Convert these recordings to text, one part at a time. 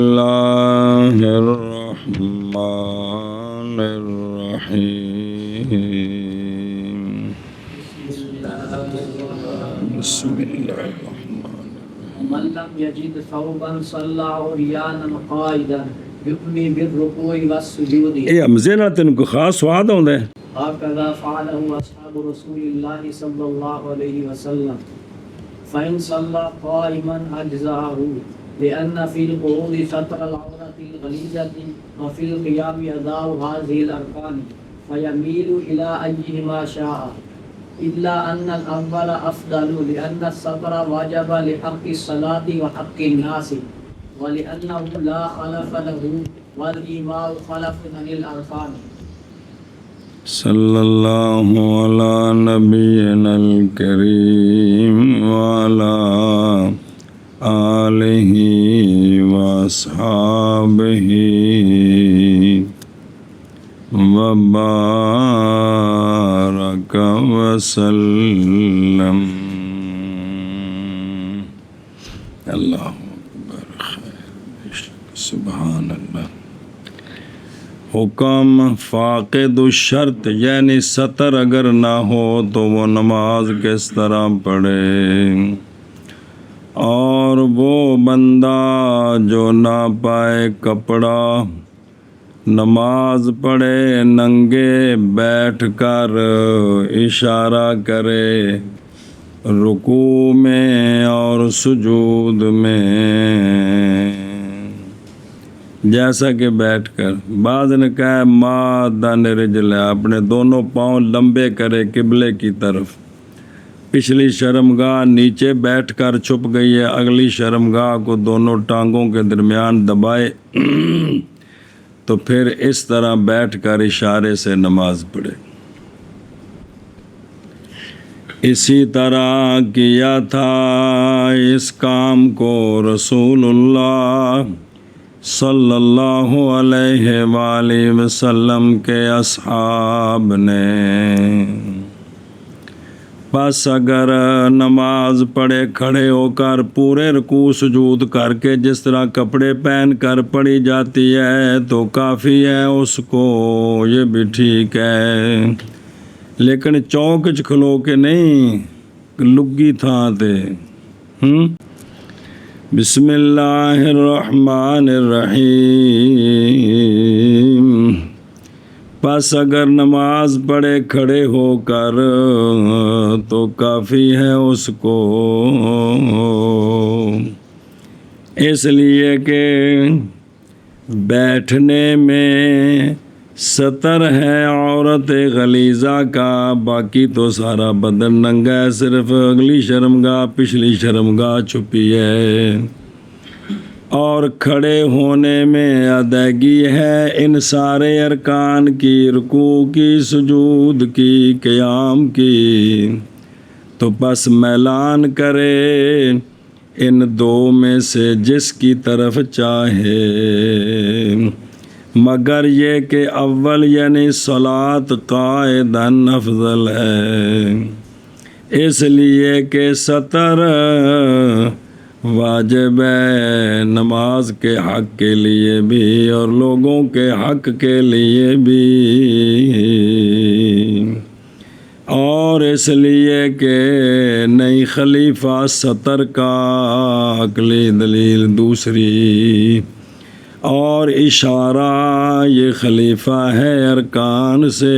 اللہ الرحمن الرحیم بسم اللہ الرحمن من لم يجد ثوبا صلى عريانا قائدا يؤمي بالركوع والسجود یہ حمزے نہ تین کو خاص سواد آتا ہے. هكذا فعله أصحاب رسول الله صلى الله عليه وسلم فإن صلى قائما أجزاه لأن في القعود ستر العورة الغليظة وفي القيام أداء هذه الأركان فيميل إلى أيهما شاء إلا أن الأول أفضل لأن الستر واجب لحق الصلاة وحق الناس ولأنه لا خلف له والإيماء خلف عن الأركان. صلی اللہ علی نبینا الکریم وعلی آلہ واصحابہ وبارک وسلم. اللہ اکبر خیر سبحان اللہ. حکم فاقد الشرط یعنی سطر اگر نہ ہو تو وہ نماز کس طرح پڑھے، اور وہ بندہ جو نہ پائے کپڑا نماز پڑھے ننگے بیٹھ کر اشارہ کرے رکوع میں اور سجود میں، جیسا کہ بیٹھ کر. بعض نے کہا مادن رجل، اپنے دونوں پاؤں لمبے کرے قبلے کی طرف، پچھلی شرمگاہ نیچے بیٹھ کر چھپ گئی ہے، اگلی شرمگاہ کو دونوں ٹانگوں کے درمیان دبائے تو پھر اس طرح بیٹھ کر اشارے سے نماز پڑھے. اسی طرح کیا تھا اس کام کو رسول اللہ صلی اللہ علیہ وآلہ وسلم کے اصحاب نے. پس اگر نماز پڑھے کھڑے ہو کر پورے رکوع سجود کر کے جس طرح کپڑے پہن کر پڑھی جاتی ہے تو کافی ہے اس کو، یہ بھی ٹھیک ہے، لیکن چوک چ کھلو کے نہیں لگی تھاں تے. بسم اللہ الرحمن الرحیم. پس اگر نماز پڑھے کھڑے ہو کر تو کافی ہے اس کو، اس لیے کہ بیٹھنے میں ستر ہے عورت غلیظہ کا، باقی تو سارا بدن ننگا ہے، صرف اگلی شرمگاہ پچھلی شرمگاہ چھپی ہے. اور کھڑے ہونے میں ادائیگی ہے ان سارے ارکان کی، رکوع کی، سجود کی، قیام کی. تو پس میلان کرے ان دو میں سے جس کی طرف چاہے، مگر یہ کہ اول یعنی صلاۃ قائداً افضل ہے، اس لیے کہ سطر واجب ہے نماز کے حق کے لیے بھی اور لوگوں کے حق کے لیے بھی، اور اس لیے کہ نئی خلیفہ سطر کا عقلی دلیل دوسری، اور اشارہ یہ خلیفہ ہے ارکان سے.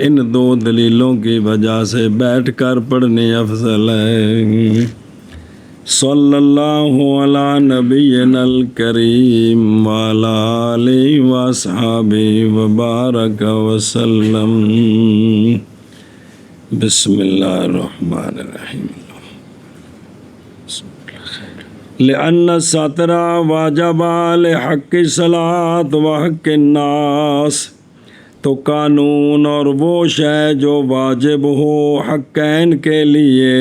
ان دو دلیلوں کی وجہ سے بیٹھ کر پڑھنی افضل ہے. صلی اللہ علی نبینا الکریم وعلی آلہ واصحابہ وبارک وسلم. بسم اللہ الرحمن الرحیم. لأن الستر واجب لحق الصلاۃ وحق الناس، تو قانون اور وہ شے جو واجب ہو حقین کے لیے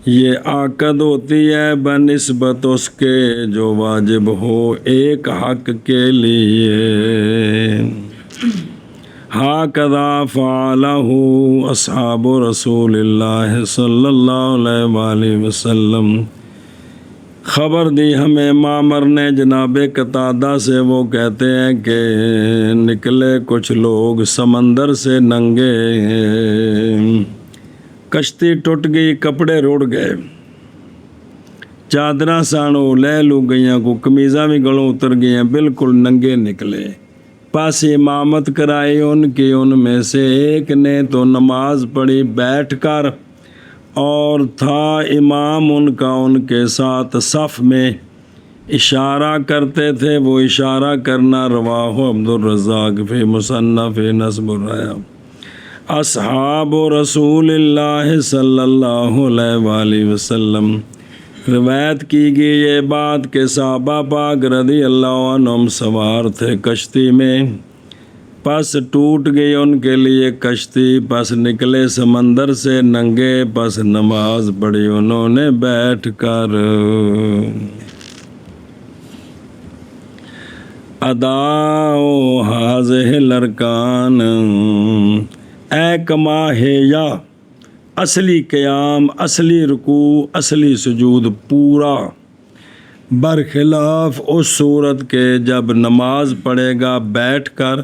یہ عقد ہوتی ہے بنسبت اس کے جو واجب ہو ایک حق کے لیے. ہاکذا فعلہ اصحاب رسول اللہ صلی اللہ علیہ وآلہ وسلم، خبر دی ہمیں معمر نے جناب قتادہ سے، وہ کہتے ہیں کہ نکلے کچھ لوگ سمندر سے ننگے، کشتی ٹوٹ گئی، کپڑے رڑ گئے، چادراں سانو لے لو گئیاں، کو قمیضاں بھی گلوں اتر گئیاں، بالکل ننگے نکلے۔ پاس امامت کرائی ان کی، ان میں سے ایک نے تو نماز پڑھی بیٹھ کر، اور تھا امام ان کا ان کے ساتھ صف میں، اشارہ کرتے تھے، وہ اشارہ کرنا رواہ عبد الرزاق فی مصنف نسب الریا۔ اصحاب رسول اللہ صلی اللہ علیہ وآلہ وسلم، روایت کی گئی یہ بات کہ صحابہ پاک رضی اللہ عنہم سوار تھے کشتی میں، پس ٹوٹ گئی ان کے لیے کشتی، پس نکلے سمندر سے ننگے، پس نماز پڑھی انہوں نے بیٹھ کر۔ اداؤ ہاذہ الارکان، اے کما ہے یا اصلی قیام، اصلی رکوع، اصلی سجود پورا، برخلاف اس صورت کے جب نماز پڑھے گا بیٹھ کر،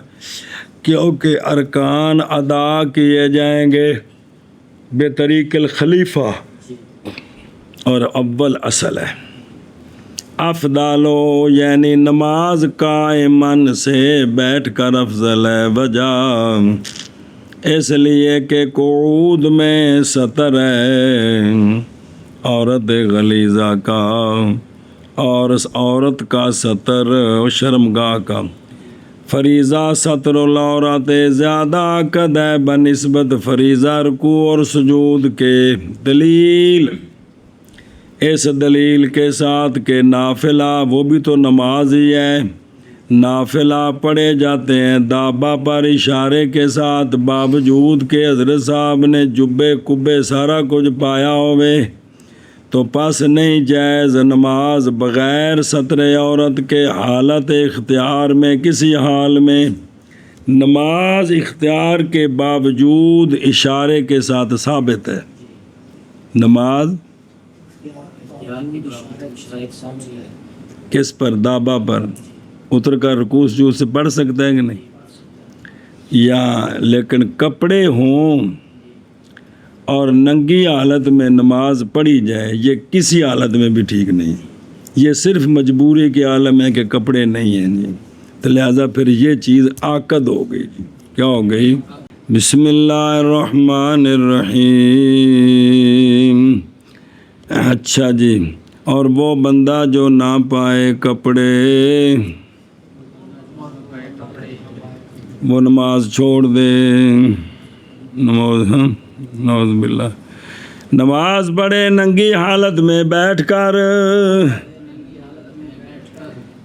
کیونکہ ارکان ادا کیے جائیں گے بے طریق الخلیفہ، اور اول اصل ہے افضالو، یعنی نماز قائمن سے بیٹھ کر افضل ہے، وجہ اس لیے کہ قعود میں ستر ہے عورت غلیظہ کا، اور اس عورت کا ستر شرمگاہ کا، فریضہ ستر العورت زیادہ قد ہے بنسبت فریضہ رکوع اور سجود کے، دلیل اس دلیل کے ساتھ کہ نافلہ وہ بھی تو نماز ہی ہے، نافلہ پڑھے جاتے ہیں دابہ پر اشارے کے ساتھ، باوجود کہ حضرت صاحب نے جبے کبے سارا کچھ پایا ہوئے، تو پس نہیں جائز نماز بغیر ستر عورت کے حالت اختیار میں، کسی حال میں نماز اختیار کے باوجود اشارے کے ساتھ ثابت ہے، نماز کس پر؟ دابہ پر اتر کر رکوع سجود سے پڑھ سکتا ہے کہ نہیں؟ یا لیکن کپڑے ہوں اور ننگی حالت میں نماز پڑھی جائے، یہ کسی حالت میں بھی ٹھیک نہیں، یہ صرف مجبوری کے عالم ہے کہ کپڑے نہیں ہیں جی، تو لہٰذا پھر یہ چیز عاقد ہو گئی جی، کیا ہو گئی؟ بسم اللہ الرحمن الرحیم۔ اچھا جی، اور وہ بندہ جو نہ پائے کپڑے، وہ نماز چھوڑ دے، نعوذ باللہ، نماز پڑھے ننگی حالت میں بیٹھ کر،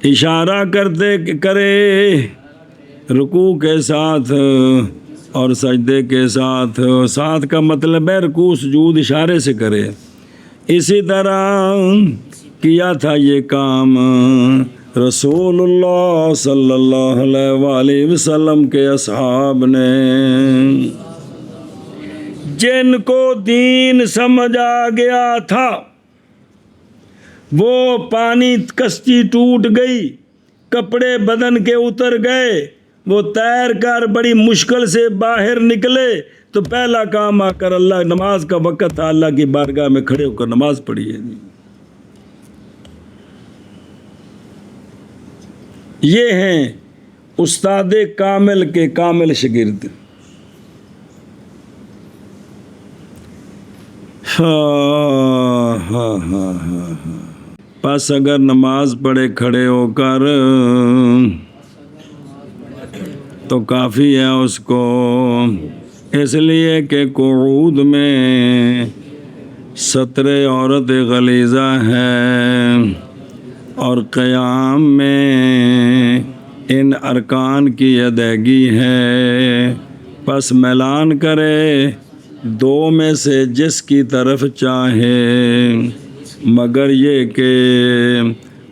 اشارہ کرے رکوع کے ساتھ اور سجدے کے ساتھ، ساتھ کا مطلب ہے رکوع سجود اشارے سے کرے۔ اسی طرح کیا تھا یہ کام رسول اللہ صلی اللہ علیہ وآلہ وسلم کے اصحاب نے، جن کو دین سمجھ آ گیا تھا، وہ پانی کشتی ٹوٹ گئی، کپڑے بدن کے اتر گئے، وہ تیر کر بڑی مشکل سے باہر نکلے، تو پہلا کام آ کر اللہ، نماز کا وقت تھا، اللہ کی بارگاہ میں کھڑے ہو کر نماز پڑھی ہے۔ یہ ہیں استاد کامل کے کامل شاگرد۔ پس اگر نماز پڑھے کھڑے ہو کر تو کافی ہے اس کو، اس لیے کہ قعود میں ستر عورت غلیظہ ہے، اور قیام میں ان ارکان کی ادائیگی ہے، پس میلان کرے دو میں سے جس کی طرف چاہے، مگر یہ کہ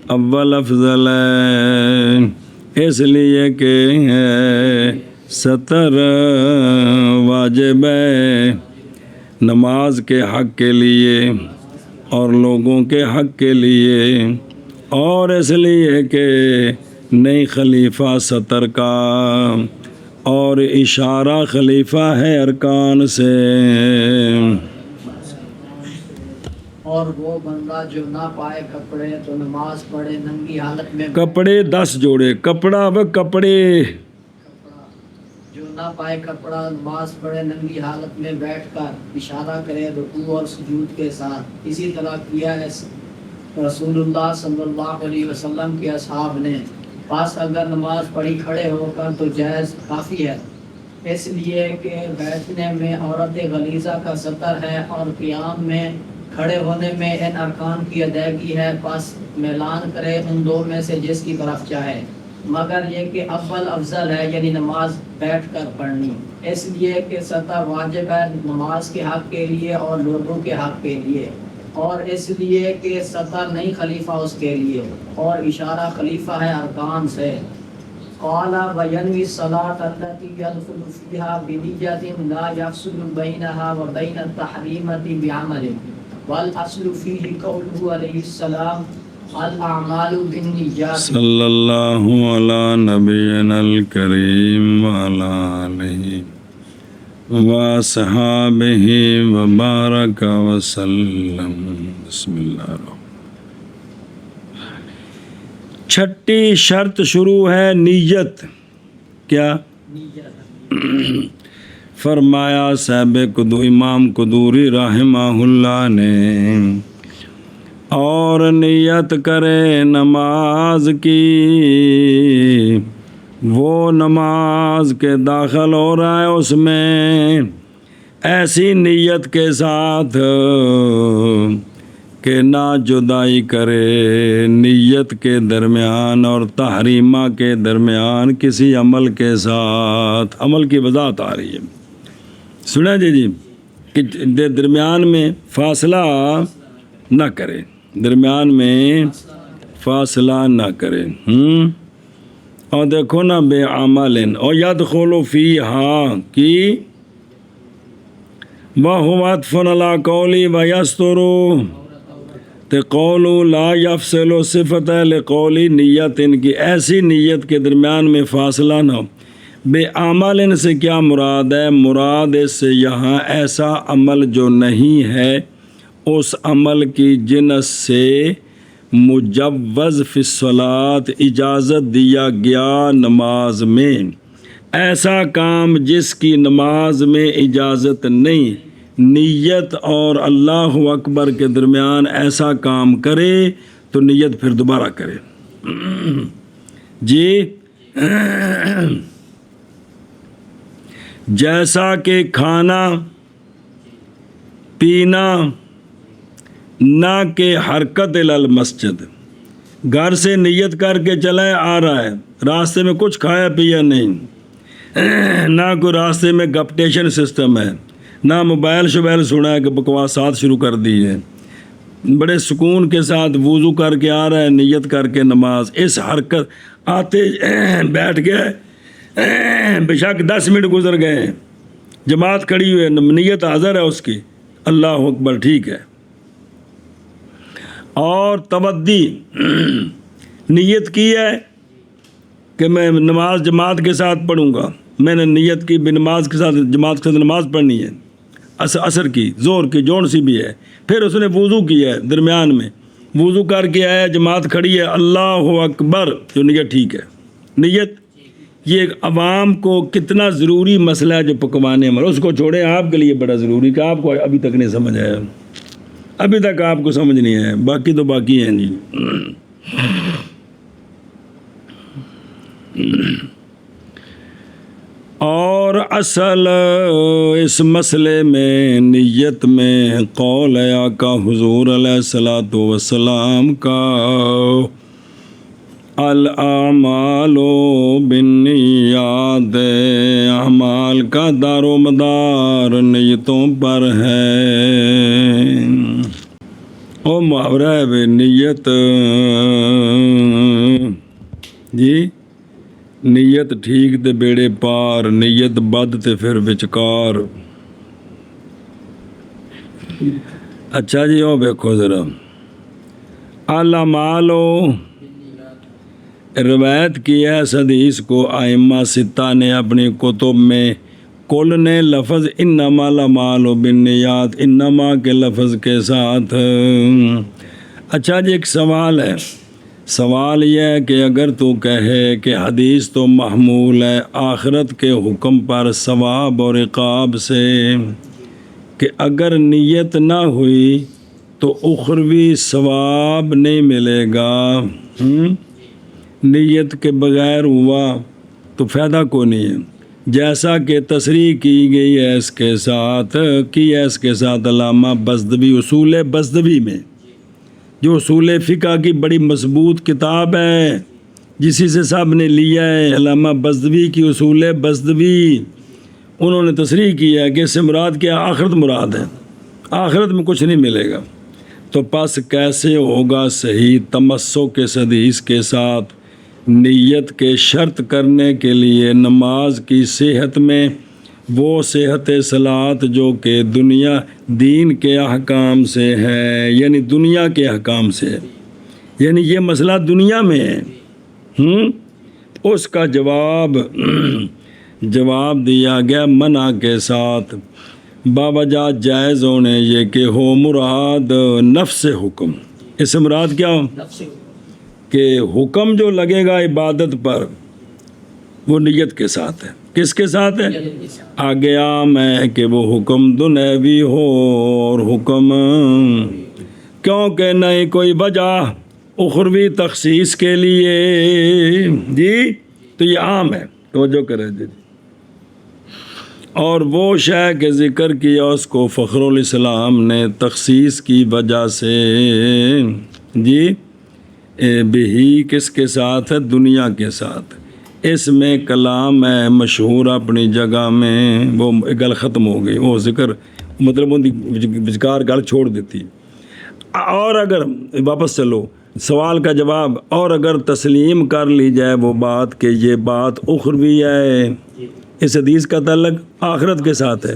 اول افضل ہے، اس لیے کہ ستر واجب ہے نماز کے حق کے لیے، اور لوگوں کے حق کے لیے، اور اس لیے کہ نئی خلیفہ سطر کا، اور اشارہ خلیفہ ہے ارکان سے۔ اور وہ بندہ جو نہ پائے کپڑے تو نماز پڑھے ننگی حالت میں، کپڑے 10 جوڑے، کپڑا و کپڑے، جو نہ پائے کپڑا نماز پڑھے ننگی حالت میں بیٹھ کر، اشارہ کرے رکوع اور سجود کے ساتھ۔ اسی طرح کیا ہے رسول اللہ صلی اللہ علیہ وسلم کے اصحاب نے۔ پس اگر نماز پڑھی کھڑے ہو کر تو جائز کافی ہے، اس لیے کہ بیٹھنے میں عورت غلیظہ کا سطر ہے اور قیام میں کھڑے ہونے میں ان ارکان کی ادائیگی ہے۔ پس میلان کرے ان دو میں سے جس کی طرف چاہے، مگر یہ کہ اول افضل ہے یعنی نماز بیٹھ کر پڑھنی، اس لیے کہ سطر واجب ہے نماز کے حق کے لیے اور لوگوں کے حق کے لیے، اور اس لیے کہ سطر نہیں خلیفہ اس کے لیے، اور اشارہ خلیفہ ہے ارکان سے۔ قال وینوی الصلاۃ التي يدخل فيها بنية لا يفصل بينها وبين التحريمة بعمل، والاصل فيه قوله عليه السلام الاعمال بالنیات۔ صلی اللہ علی نبینا الکریم وعلی آلہ وصحابہ وبارک وسلم۔ بسم اللہ الرحمن۔ چھٹی شرط شروع ہے نیت۔ کیا؟ فرمایا صاحب امام قدوری رحمہ اللہ نے، اور نیت کرے نماز کی، وہ نماز کے داخل ہو رہا ہے اس میں ایسی نیت کے ساتھ کہ نہ جدائی کرے نیت کے درمیان اور تحریمہ کے درمیان کسی عمل کے ساتھ۔ عمل کی وضاحت آ رہی ہے، سنا جی کہ درمیان میں فاصلہ نہ کرے، درمیان میں فاصلہ نہ کرے۔ اور دیکھو نا بے عمل اور یدخل فیہا کی وہو عطف علی قولی ویسترو، تے قولو لا یفصل صفت لقولی نیت، ان کی ایسی نیت کے درمیان میں فاصلہ نہ ہو۔ بے عمل سے کیا مراد ہے؟ مراد اس سے یہاں ایسا عمل جو نہیں ہے اس عمل کی جنس سے مجوز فی الصلاۃ، اجازت دیا گیا نماز میں، ایسا کام جس کی نماز میں اجازت نہیں، نیت اور اللہ اکبر کے درمیان ایسا کام کرے تو نیت پھر دوبارہ کرے۔ جی جیسا کہ کھانا پینا، نہ کہ حرکت الی المسجد، گھر سے نیت کر کے چلا آ رہا ہے، راستے میں کچھ کھایا پیا نہیں، نہ کوئی راستے میں گپٹیشن سسٹم ہے، نہ موبائل شوبائل سنا ہے کہ بکواسات شروع کر دی ہے، بڑے سکون کے ساتھ وضو کر کے آ رہا ہے نیت کر کے نماز، اس حرکت آتے بیٹھ گئے، بے شک 10 منٹ گزر گئے ہیں، جماعت کھڑی ہوئی ہے، نیت حاضر ہے اس کی، اللہ اکبر ٹھیک ہے۔ اور تودی نیت کی ہے کہ میں نماز جماعت کے ساتھ پڑھوں گا، میں نے نیت کی نماز کے ساتھ جماعت کے ساتھ نماز پڑھنی ہے، عصر کی زور کی جون سی بھی ہے، پھر اس نے وضو کیا ہے، درمیان میں وضو کر کے آیا، جماعت کھڑی ہے، اللہ اکبر، جو نیت ٹھیک ہے۔ نیت یہ عوام کو کتنا ضروری مسئلہ ہے جو پکوانے میں، اس کو چھوڑیں، آپ کے لیے بڑا ضروری کہ آپ کو ابھی تک نہیں سمجھ آیا، ابھی تک آپ کو سمجھ نہیں آیا، باقی تو باقی ہیں جی۔ اور اصل اس مسئلے میں نیت میں قول آقا حضور علیہ الصلاۃ والسلام کا الاعمال بالنیات، اعمال کا دار و مدار نیتوں پر ہے۔ او محاورہ ہے بے نیت، جی نیت ٹھیک تے بیڑے پار، نیت بد تے پھر وچکار۔ اچھا جی وہ دیکھو ذرا الاعمال روایت کی ہے اس حدیث کو ائمہ ستہ نے اپنی کتب میں، کل نے لفظ انما الاعمال بالنیات انما کے لفظ کے ساتھ۔ اچھا جی ایک سوال ہے، سوال یہ ہے کہ اگر تو کہے کہ حدیث تو محمول ہے آخرت کے حکم پر ثواب اور عقاب سے، کہ اگر نیت نہ ہوئی تو اخروی ثواب نہیں ملے گا، نیت کے بغیر ہوا تو فائدہ کو نہیں ہے، جیسا کہ تصریح کی گئی ہے اس کے ساتھ، اس کے ساتھ علامہ بزدوی اصول بزدوی میں، جو اصول فقہ کی بڑی مضبوط کتاب ہے جسی سے سب نے لیا ہے، علامہ بزدوی کی اصول بزدوی، انہوں نے تصریح کیا ہے کہ اس سے مراد کیا، آخرت مراد ہے، آخرت میں کچھ نہیں ملے گا۔ تو پس کیسے ہوگا صحیح تمسک اس حدیث کے ساتھ نیت کے شرط کرنے کے لیے نماز کی صحت میں وہ صحت صلاۃ جو کہ دنیا دین کے احکام سے ہے، یعنی دنیا کے احکام سے ہے، یعنی یہ مسئلہ دنیا میں ہے، اس کا جواب دیا گیا منع کے ساتھ، باوجہ جائز ہونے یہ کہ ہو مراد نفس حکم، اس سے مراد کیا ہو کہ حکم جو لگے گا عبادت پر وہ نیت کے ساتھ ہے، کس کے ساتھ ہے؟ آگے عام ہے کہ وہ حکم دنیوی ہو اور حکم، کیونکہ نہیں کوئی وجہ اخروی تخصیص کے لیے، جی تو یہ عام ہے، توجہ کریں جی۔ اور وہ شے کے ذکر کیا اس کو فخر الاسلام نے تخصیص کی وجہ سے، جی بہی کس کے ساتھ ہے؟ دنیا کے ساتھ۔ اس میں کلام ہے مشہور اپنی جگہ میں، وہ گل ختم ہو گئی، وہ ذکر مطلب ان بچکار گل چھوڑ دیتی۔ اور اگر واپس چلو سوال کا جواب، اور اگر تسلیم کر لی جائے وہ بات کہ یہ بات اخروی ہے، اس حدیث کا تعلق آخرت کے ساتھ ہے،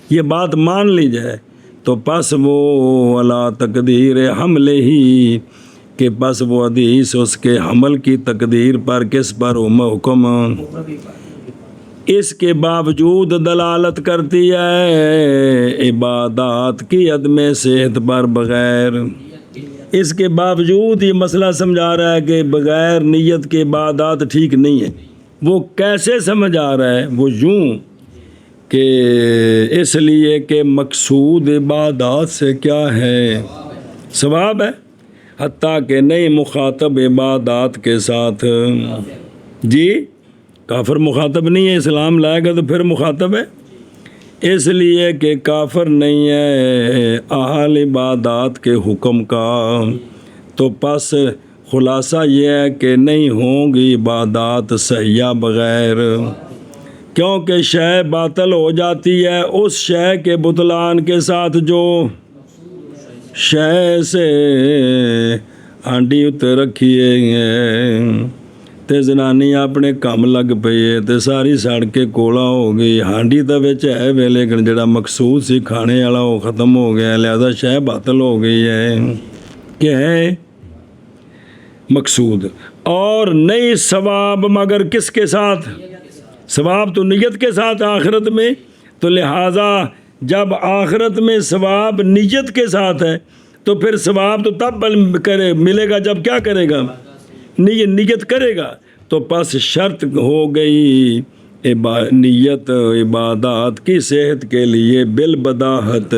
یہ بات مان لی جائے تو پس وہ علی تقدیر حمل ہی، کہ پس وہ حدیث اس کے حمل کی تقدیر پر کس پر حکم، اس کے باوجود دلالت کرتی ہے عبادات کی عدم صحت پر، بغیر اس کے باوجود یہ مسئلہ سمجھا رہا ہے کہ بغیر نیت کے عبادات ٹھیک نہیں ہے۔ وہ کیسے سمجھ آ رہا ہے؟ وہ یوں کہ اس لیے کہ مقصود عبادات سے کیا ہے؟ ثواب ہے، حتیٰ کہ نہیں مخاطب عبادات کے ساتھ، جی کافر مخاطب نہیں ہے، اسلام لائے گا تو پھر مخاطب ہے، اس لیے کہ کافر نہیں ہے اہل عبادات کے حکم کا، تو پس خلاصہ یہ ہے کہ نہیں ہوں گی عبادات صحیحہ بغیر، کیونکہ شے باطل ہو جاتی ہے اس شے کے بطلان کے ساتھ جو شے سے ہانڈی اتنے رکھیے ہیں تے زنانی اپنے کم لگ پئی ہے تے ساری سڑ کے کولا ہو گئی، ہانڈی تو بچ ہے وے لیکن جڑا مقصود سی کھانے والا وہ ختم ہو گیا، لہذا شے باطل ہو گئی ہے، کہ ہے مقصود، اور نہیں ثواب مگر کس کے ساتھ؟ ثواب تو نیت کے ساتھ آخرت میں، تو لہٰذا جب آخرت میں ثواب نیت کے ساتھ ہے تو پھر ثواب تو تب ملے گا جب کیا کرے گا؟ نیت کرے گا، تو پس شرط ہو گئی نیت عبادات کی صحت کے لیے بالبداہت،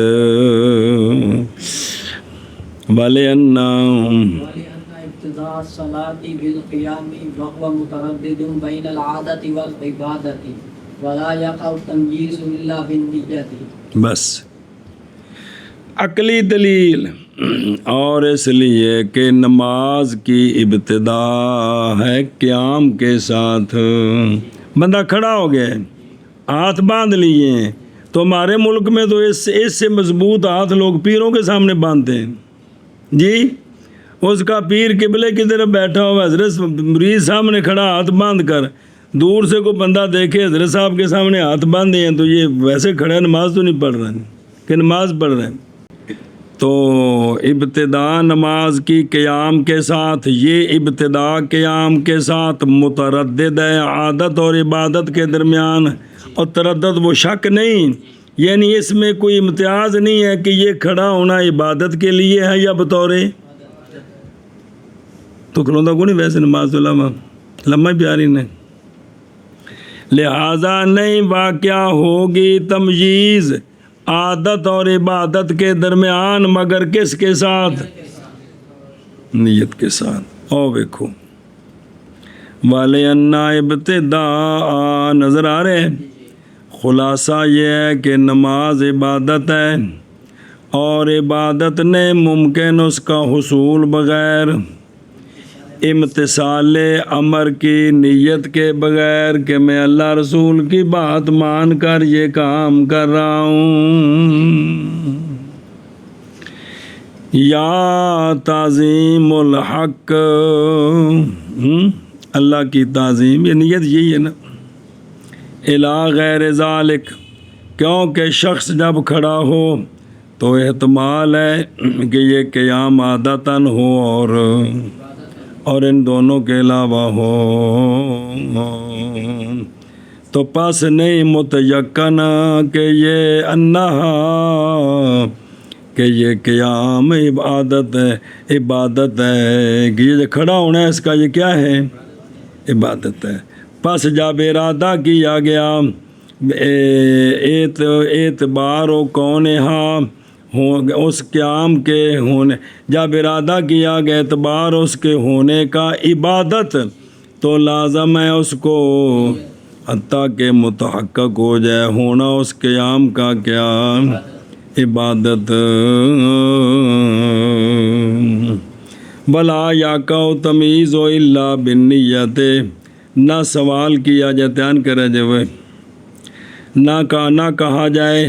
ابتداء الصلاة بالقيام وهو متردد بين العادة والعبادة ولا يقع التمييز إلا بالنية۔ بس عقلی دلیل، اور اس لیے کہ نماز کی ابتدا ہے قیام کے ساتھ، بندہ کھڑا ہو گیا ہاتھ باندھ لیے ہیں، تو ہمارے ملک میں تو اس سے مضبوط ہاتھ لوگ پیروں کے سامنے باندھتے ہیں، جی اس کا پیر قبلے کی طرف بیٹھا ہوا، حضرت مرید سامنے کھڑا ہاتھ باندھ کر، دور سے کوئی بندہ دیکھے حضرت صاحب کے سامنے ہاتھ باندھے ہیں تو یہ ویسے کھڑا نماز تو نہیں پڑھ رہا کہ نماز پڑھ رہے ہیں، تو ابتدا نماز کی قیام کے ساتھ، یہ ابتدا قیام کے ساتھ متردد ہے عادت اور عبادت کے درمیان، اور تردد وہ شک نہیں، یعنی اس میں کوئی امتیاز نہیں ہے کہ یہ کھڑا ہونا عبادت کے لیے ہے یا بطور تو کھلوندا کو نہیں، ویسے نماز تو لمحہ پیاری نہیں، لہذا نہیں واقعہ ہوگی تمییز عادت اور عبادت کے درمیان، مگر کس کے ساتھ؟ نیت کے ساتھ۔ او دیکھو وَلِأَنَّ ابتداء نظر آ رہے ہیں، خلاصہ یہ ہے کہ نماز عبادت ہے، اور عبادت نے ممکن اس کا حصول بغیر امتثال امر کی، نیت کے بغیر کہ میں اللہ رسول کی بات مان کر یہ کام کر رہا ہوں، یا تعظیم الحق، اللہ کی تعظیم، یہ نیت یہی ہے نا، الا غیر ذالک، کیونکہ شخص جب کھڑا ہو تو احتمال ہے کہ یہ قیام عادتاً ہو اور ان دونوں کے علاوہ ہو، تو پس نہیں متیقن کہ یہ انہا، کہ یہ قیام عبادت ہے کہ یہ جو کھڑا ہونا ہے اس کا یہ کیا ہے؟ عبادت ہے۔ پس جب ارادہ کیا گیا اعتبار و کون ہاں اس قیام کے ہونے، جب ارادہ کیا گیا اعتبار اس کے ہونے کا عبادت، تو لازم ہے اس کو حتیٰ کہ متحقق ہو جائے ہونا اس قیام کا کیا؟ عبادت۔ بلا یاقع تمیز و الا بالنیت، نہ سوال کیا جائے دھیان کرے جائے، نہ کہا جائے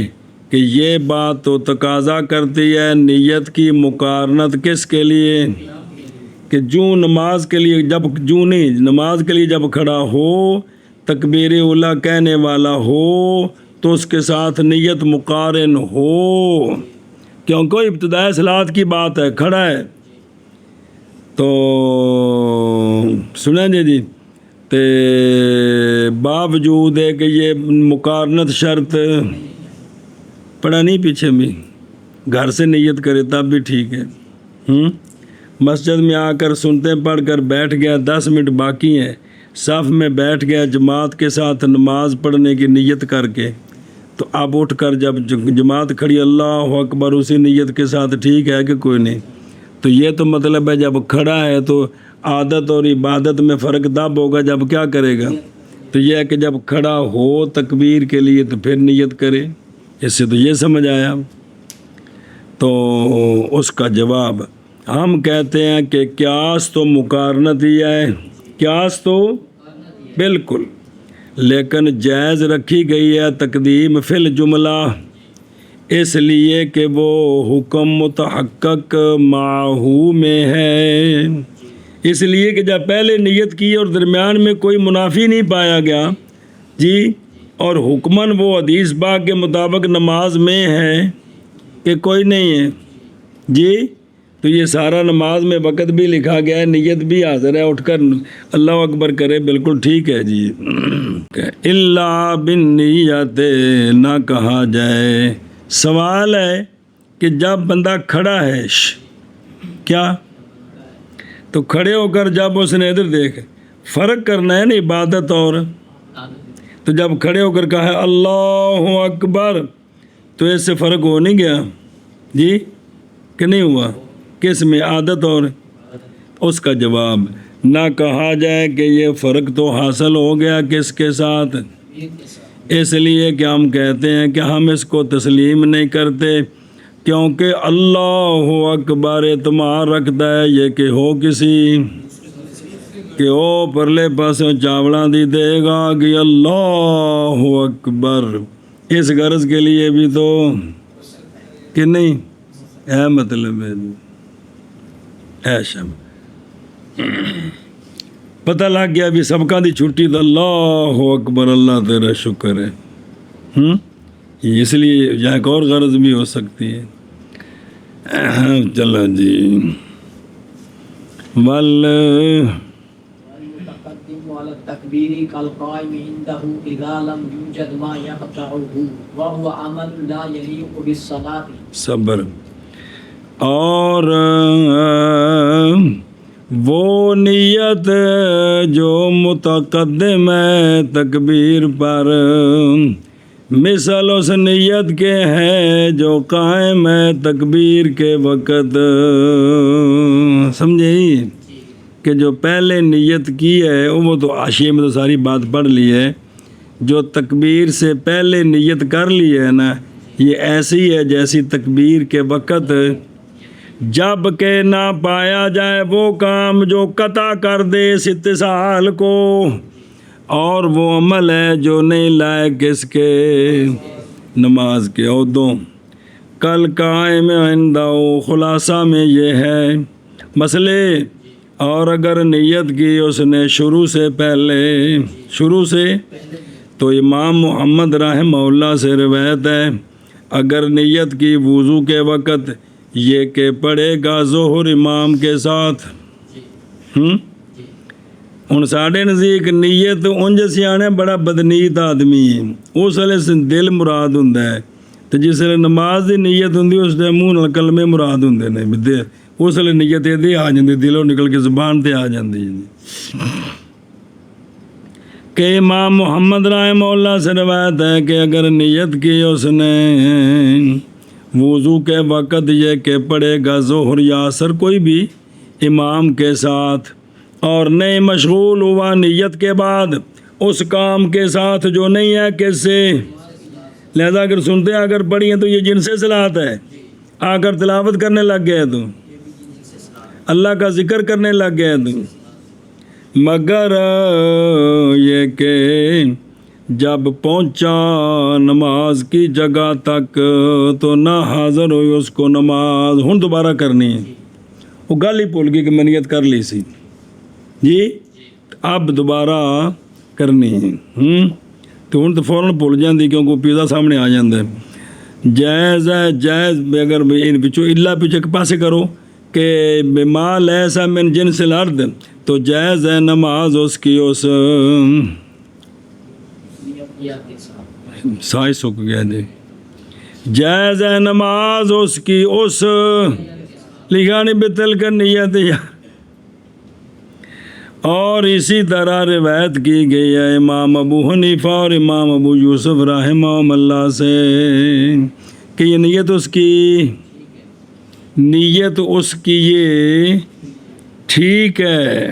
کہ یہ بات تو تقاضا کرتی ہے نیت کی مقارنت کس کے لیے، کہ نماز کے لیے نماز کے لیے جب کھڑا ہو، تکبیر اولیٰ کہنے والا ہو تو اس کے ساتھ نیت مقارن ہو، کیونکہ ابتدائی صلاۃ کی بات ہے، کھڑا ہے تو سنیں جی تے باوجود ہے کہ یہ مقارنت شرط پڑھا نہیں پیچھے بھی، گھر سے نیت کرے تب بھی ٹھیک ہے، مسجد میں آ کر سنتے پڑھ کر بیٹھ گیا، 10 منٹ باقی ہیں، صف میں بیٹھ گیا جماعت کے ساتھ نماز پڑھنے کی نیت کر کے، تو اب اٹھ کر جب جماعت کھڑی اللہ اکبر اسی نیت کے ساتھ ٹھیک ہے کہ کوئی نہیں، تو یہ تو مطلب ہے جب کھڑا ہے تو عادت اور عبادت میں فرق تب ہوگا جب کیا کرے گا، تو یہ ہے کہ جب کھڑا ہو تکبیر کے لیے تو پھر نیت کرے، اس سے تو یہ سمجھ آیا۔ تو اس کا جواب ہم کہتے ہیں کہ قیاس تو مقارنت ہی ہے، قیاس تو بالکل، لیکن جائز رکھی گئی ہے تقدیم فی الجملہ، اس لیے کہ وہ حکم متحقق معہو میں ہے، اس لیے کہ جب پہلے نیت کی اور درمیان میں کوئی منافی نہیں پایا گیا جی، اور حکماً وہ حدیث پاک کے مطابق نماز میں ہے کہ کوئی نہیں ہے جی، تو یہ سارا نماز میں وقت بھی لکھا گیا ہے، نیت بھی حاضر ہے، اٹھ کر اللہ اکبر کرے، بالکل ٹھیک ہے جی۔ الا بالنیت، نہ کہا جائے، سوال ہے کہ جب بندہ کھڑا ہے کیا، تو کھڑے ہو کر جب اس نے ادھر دیکھ فرق کرنا ہے نا عبادت اور، تو جب کھڑے ہو کر کہا ہے اللہ اکبر تو اس سے فرق ہو نہیں گیا جی کہ نہیں ہوا، کس میں؟ عادت اور، اس کا جواب نہ کہا جائے کہ یہ فرق تو حاصل ہو گیا کس کے ساتھ، اس لیے کہ ہم کہتے ہیں کہ ہم اس کو تسلیم نہیں کرتے، کیونکہ اللہ اکبر اعتماد رکھتا ہے یہ کہ ہو کسی کہ او پرلے پاسوں چاوڑاں دی دے گا کہ اللہ اکبر، اس غرض کے لیے بھی تو کہ نہیں ہے، مطلب ہے ایشم پتہ لگ گیا بھی سبقہ دی چھٹی تو اللہ اکبر اللہ تیرا شکر ہے، اس لیے یا ایک اور غرض بھی ہو سکتی ہے، چلو جی والمتقدم على التكبير كالقائم عنده إذا لم يوجد ما يقطعه وهو عمل لا يليق بالصلاة. صبر. اور وہ نیت جو متقدم ہے تکبیر پر، مثل اس نیت کے ہے جو قائم ہے تکبیر کے وقت. سمجھے کہ جو پہلے نیت کی ہے وہ تو حاشیے میں تو ساری بات پڑھ لی ہے، جو تکبیر سے پہلے نیت کر لی ہے نا، یہ ایسی ہے جیسی تکبیر کے وقت جب کہ نہ پایا جائے وہ کام جو قطع کر دے اس اتصال کو، اور وہ عمل ہے جو نہیں لائق اس کے نماز کے عہدوں. کل قائم عندہ، خلاصہ میں یہ ہے مسئلے. اور اگر نیت کی اس نے شروع سے تو امام محمد رحمہ اللہ سے روایت ہے، اگر نیت کی وضو کے وقت یہ کہ پڑھے گا ظہر امام کے ساتھ. ہن ساڈے نزدیک نیت انج سیانے بڑا بدنیت آدمی ہے، اس ویلے دل مراد ہوندا ہے، تے جس ویلے نماز دی نیت ہوندی اس دے منہ نال کلمے مراد ہوندے نے، اس ویلے نیت ادھی آ جاندی، دلوں نکل کے زبان تے آ جاندی. کہ امام محمد رحمہ اللہ سے روایت ہے کہ اگر نیت کی اس نے وضو کے وقت یہ کہ پڑھے گا ظہر یا عصر کوئی بھی امام کے ساتھ، اور نہیں مشغول ہوا نیت کے بعد اس کام کے ساتھ جو نہیں ہے کس سے، لہذا اگر سنتے اگر پڑھی ہیں تو یہ جن سے صلاۃ ہے، آ کر تلاوت کرنے لگ گئے تو اللہ کا ذکر کرنے لگ گئے تو، مگر یہ کہ جب پہنچا نماز کی جگہ تک تو نہ حاضر ہوئی اس کو نماز. ہن دوبارہ کرنی ہے، وہ گل ہی بھول گئی کہ میں نیت کر لی سی جی، اب دوبارہ کرنی ہے. تو ہن تو فوراً بھول جاندی کیونکہ پیزا سامنے آ جاندہ ہے. جائز ہے، جائز اگر ان پچھو اللہ پیچھے ایک پاسے کرو کہ بما لیسا من جنس الارض، تو جائز ہے نماز اس کی اس سائے سک گیا جی، جائز ہے نماز اس کی اس لکھا نہیں بتل کر نیت یا. اور اسی طرح روایت کی گئی ہے امام ابو حنیفہ اور امام ابو یوسف رحمہ اللہ سے کہ یہ نیت اس کی یہ ٹھیک ہے،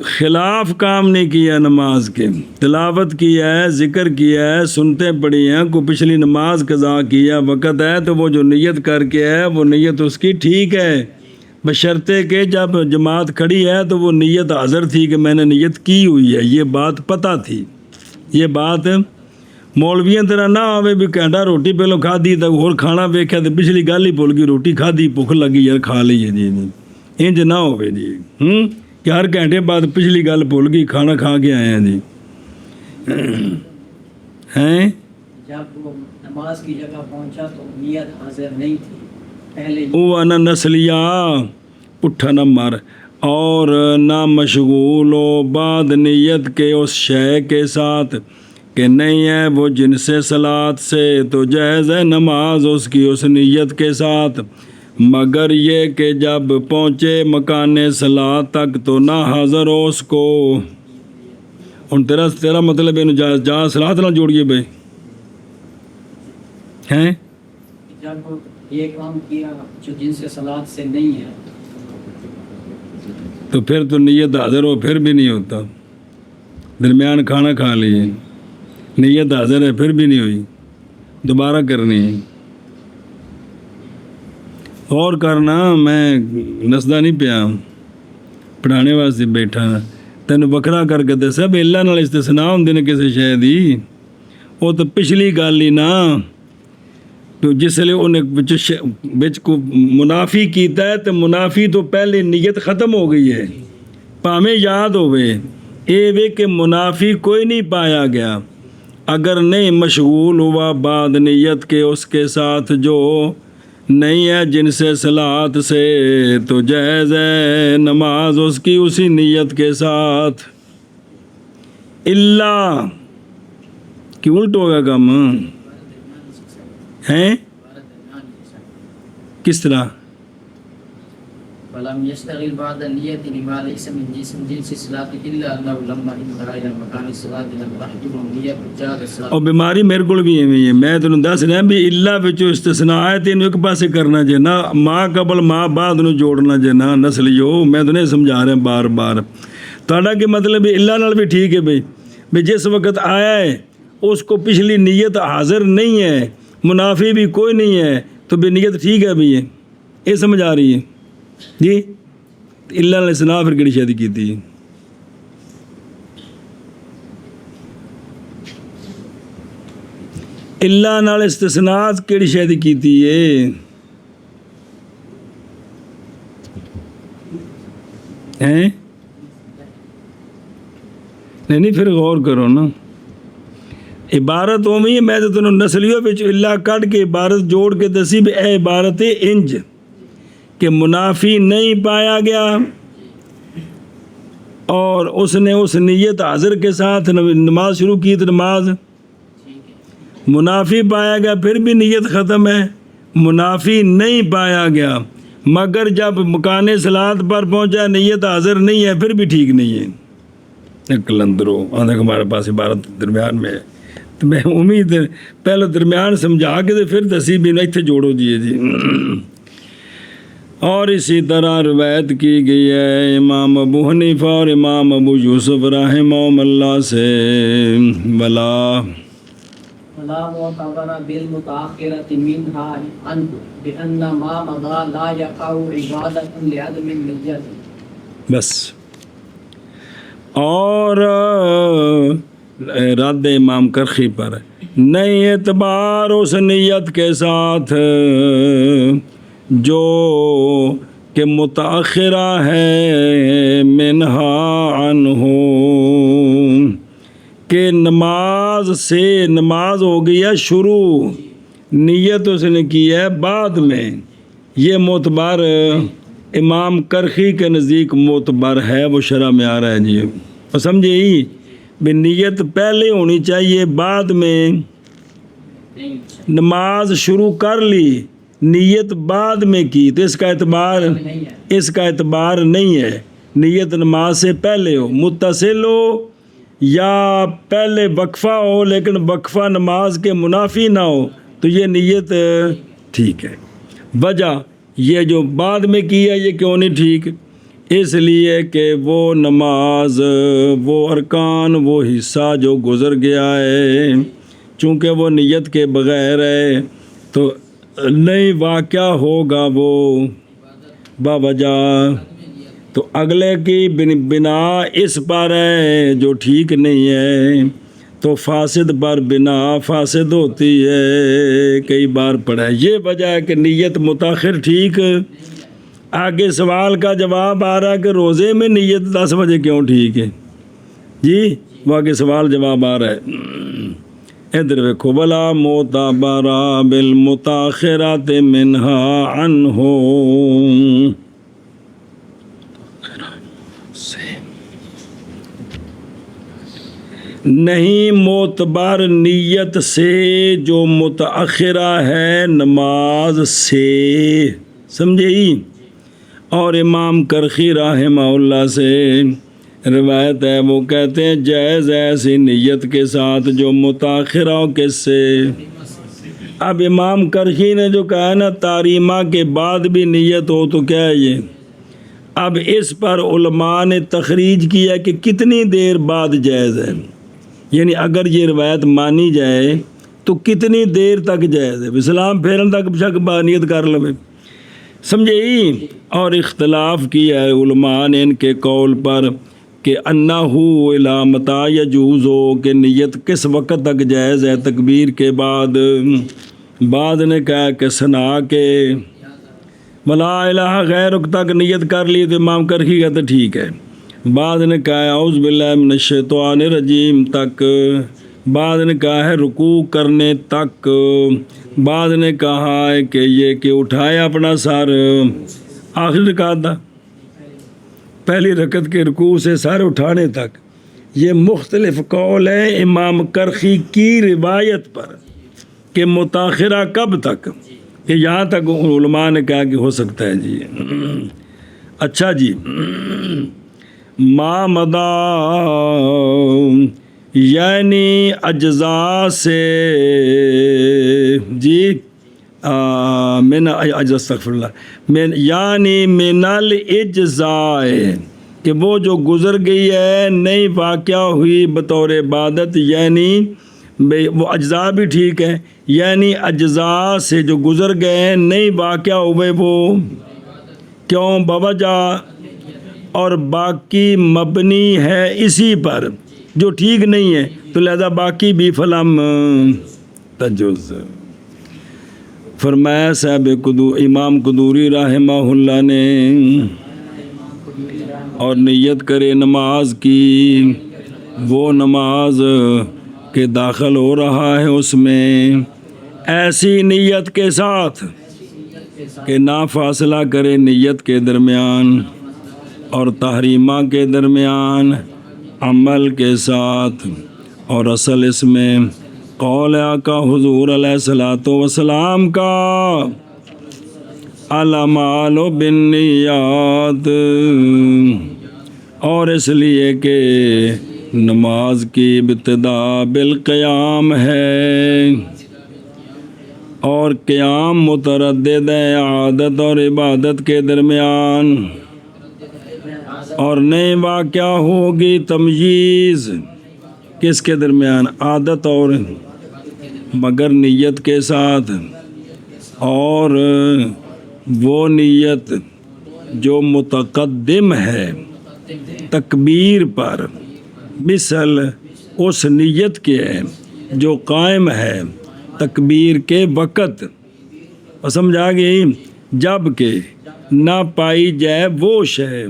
خلاف کام نہیں کیا، نماز کے تلاوت کیا ہے، ذکر کیا ہے، سنتے پڑھی ہیں، کو پچھلی نماز قضا کیا وقت ہے تو وہ جو نیت کر کے ہے وہ نیت اس کی ٹھیک ہے، بشرطے کہ جب جماعت کھڑی ہے تو وہ نیت حاضر تھی کہ میں نے نیت کی ہوئی ہے، یہ بات پتہ تھی. یہ بات مولویاں طرح نہ آوے بھی گھنٹہ روٹی پہلو کھادی تو اور کھانا ویکھیا تو پچھلی گل ہی بھول گئی، روٹی کھادی بھوک لگی یار کھا لئیے جی، انج نہ ہوئے جی کہ ہر گھنٹے بعد پچھلی گل بھول گئی، کھانا کھا کے آئے ہیں جی. ہیں جب وہ نماز کی جگہ پہنچا تو نیت حاضر نہیں تھی پہلے وہ انا نسلیہ پٹھا نہ مار، اور نہ مشغول ہو بعد نیت کے اس شے کے ساتھ کہ نہیں ہے وہ جن سے صلاۃ سے، تو جائز ہے نماز اس کی اس نیت کے ساتھ، مگر یہ کہ جب پہنچے مکان صلاۃ تک تو نہ حاضر ہو اس کو. ان تیرا مطلب ہے جا صلاۃ نہ جوڑیے بھائی ہیں، جب یہ کام کیا جو جن سے صلاۃ سے نہیں ہے تو پھر تو نیت حاضر ہو پھر بھی نہیں ہوتا، درمیان کھانا کھا لیے نیت حاضر ہے پھر بھی نہیں ہوئی، دوبارہ کرنی ہے. اور کرنا میں نسدا نہیں پیا پڑھانے واسطے بیٹھا، تین وکھرا کر کے دسیا بھی اللہ نال استثناء ہوندے نے کسی شے دی، وہ تو پچھلی گل ہی نا، تو جس لئے انہیں بچ کو منافی کیتا ہے تو منافی تو پہلے نیت ختم ہو گئی ہے، پاویں یاد ہوئے اے وے کہ منافی کوئی نہیں پایا گیا، اگر نہیں مشغول ہوا بعد نیت کے اس کے ساتھ جو نہیں ہے جن سے صلاۃ سے تو جائز ہے نماز اس کی اسی نیت کے ساتھ. اللہ کہ الٹ ہوگا کم ہیں کس طرح؟ ولم يشتغل بعد النية لما ليس من جنس الصلاة إلا أنه لما انتهى إلى مكان الصلاة لم تحجب النية جاز الصلاة. اور بیماری میرے کو بھی ہے میں تینوں دس رہا بھی اللہ وچوں استثناء ہے تینوں ایک پاسے کرنا جے نا ماں قبل ماں بعد نو جوڑنا جے نا نسل جو میں تنے سمجھا رہا بار بار تہاڈا کہ مطلب اللہ نال بھی ٹھیک ہے بھئی جس وقت آیا ہے اس کو پچھلی نیت حاضر نہیں ہے منافی بھی کوئی نہیں ہے تو بھی نیت ٹھیک ہے بھی یہ سمجھ آ رہی ہے جی. اللہ نے استثناء پھر کہڑی شادی کی تھی؟ اللہ نال استثناء کہڑی شادی کی تھی یہ ہیں؟ نہیں پھر غور کرو نا عبارت اومی ہے میں تو تنوں نسلیوں بچ اللہ کٹ کے عبارت جوڑ کے دسی بھی اے عبارت انج کہ منافی نہیں پایا گیا اور اس نے اس نیت حاضر کے ساتھ نماز شروع کی تو نماز منافی پایا گیا پھر بھی نیت ختم ہے. منافی نہیں پایا گیا مگر جب مکان صلاۃ پر پہنچا نیت حاضر نہیں ہے پھر بھی ٹھیک نہیں ہے. کلندرو آدھا ہمارے پاس عبارت درمیان میں ہے تو میں امید پہلے درمیان سمجھا کے تو پھر دسی بھی اتنے جوڑو جی. اور اسی طرح روایت کی گئی ہے امام ابو حنیفہ اور امام ابو یوسف رحمہم اللہ سے ولا معتبر بالمتأخرة منها بأن ما مضى لا يقع عبادة لعدم النية. بس اور رد امام کرخی پر نہیں اعتبار اس نیت کے ساتھ جو کہ متأخرہ ہے منہا عنہ کہ نماز سے نماز ہو گئی ہے شروع نیت اس نے کی ہے بعد میں یہ معتبر امام کرخی کے نزدیک معتبر ہے وہ شرح میں آ رہا ہے جی. اور سمجھے ہی بھی نیت پہلے ہونی چاہیے بعد میں نماز شروع کر لی نیت بعد میں کی تو اس کا اعتبار نہیں ہے. نیت نماز سے پہلے ہو متصل ہو یا پہلے وقفہ ہو لیکن وقفہ نماز کے منافی نہ ہو تو یہ نیت ٹھیک ہے. وجہ یہ جو بعد میں کی ہے یہ کیوں نہیں ٹھیک؟ اس لیے کہ وہ نماز وہ ارکان وہ حصہ جو گزر گیا ہے چونکہ وہ نیت کے بغیر ہے تو نہیں واقعہ ہوگا وہ باوجہ تو اگلے کی بنا اس پر ہے جو ٹھیک نہیں ہے تو فاسد پر بنا فاسد ہوتی ہے. کئی بار پڑھا ہے یہ وجہ ہے کہ نیت متاخر ٹھیک. آگے سوال کا جواب آ رہا ہے کہ روزے میں نیت 10 بجے کیوں ٹھیک ہے جی وہ آگے سوال جواب آ رہا ہے. ادھر ویکھو بلا معتبرا بالمتاخرات منہا عنہ نہیں معتبر نیت سے جو متأخرہ ہے نماز سے سمجھے ہی. اور امام کرخی رحمہ اللہ سے روایت ہے وہ کہتے ہیں جائز ایسی نیت کے ساتھ جو متأخرہ ہو کس سے. اب امام کرخی نے جو کہا نا تاریمہ کے بعد بھی نیت ہو تو کیا ہے یہ. اب اس پر علماء نے تخریج کیا کہ کتنی دیر بعد جائز ہے یعنی اگر یہ روایت مانی جائے تو کتنی دیر تک جائز ہے. اسلام پھیرن تک شک نیت کر لو سمجھے ہی. اور اختلاف کیا ہے علماء نے ان کے قول پر کہ انہو الی متی یجوز ہو کہ نیت کس وقت تک جائز ہے تکبیر کے بعد. بعد نے کہا کہ سنا کے ولا الہ غیرک تک نیت کر لی تو امام کرخی کا تو ٹھیک ہے. بعد نے کہا اعوذ باللہ من الشیطان الرجیم تک بعض نے کہا ہے رکوع کرنے تک، بعض نے کہا ہے کہ یہ کہ اٹھائے اپنا سر، آخری رکعت تھا، پہلی رکعت کے رکوع سے سر اٹھانے تک۔ یہ مختلف قول ہے امام کرخی کی روایت پر کہ متاخرہ کب تک، کہ یہاں تک علماء نے کہا کہ ہو سکتا ہے جی۔ اچھا جی، ما مدا یعنی اجزاء سے جی من استغفر اللہ من یعنی من الاجزاء، کہ وہ جو گزر گئی ہے نئی واقعہ ہوئی بطور عبادت، یعنی وہ اجزاء بھی ٹھیک ہے، یعنی اجزاء سے جو گزر گئے ہیں نئی واقعہ ہوئے وہ کیوں بوجہ، اور باقی مبنی ہے اسی پر جو ٹھیک نہیں ہے، تو لہذا باقی بھی فلم تجوز۔ فرمایا صاحب امام قدوری رحمہ اللہ نے، اور نیت کرے نماز کی، وہ نماز کہ داخل ہو رہا ہے اس میں ایسی نیت کے ساتھ کہ نہ فاصلہ کرے نیت کے درمیان اور تحریمہ کے درمیان عمل کے ساتھ، اور اصل اس میں قول آقا حضور علیہ الصلوۃ والسلام کا الاعمال بالنیات، اور اس لیے کہ نماز کی ابتدا بالقیام ہے، اور قیام متردد ہے عادت اور عبادت کے درمیان، اور نئی واقعہ ہوگی تمییز کس کے درمیان، عادت اور مگر نیت کے ساتھ، اور وہ نیت جو متقدم ہے تکبیر پر، مثل اس نیت کے ہے جو قائم ہے تکبیر کے وقت، سمجھا گئی، جب کہ نہ پائی جائے وہ شے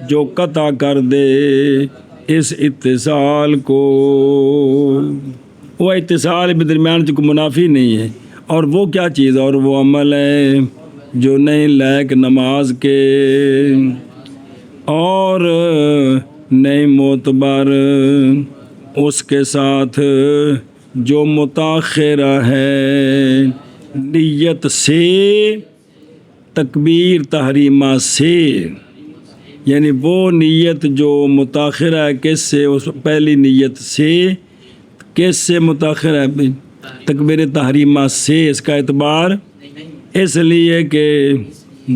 جو قطع کر دے اس اتصال کو، وہ اتصال بھی درمیان جو منافی نہیں ہے، اور وہ کیا چیز، اور وہ عمل ہے جو نہیں لائق نماز کے اور نہیں معتبر اس کے ساتھ جو متاخرہ ہے نیت سے، تکبیر تحریمہ سے، یعنی وہ نیت جو متاخرہ ہے کس سے، اس پہلی نیت سے، کس سے متاخرہ ہے، تکبیر تحریمہ سے، اس کا اعتبار اس لیے کہ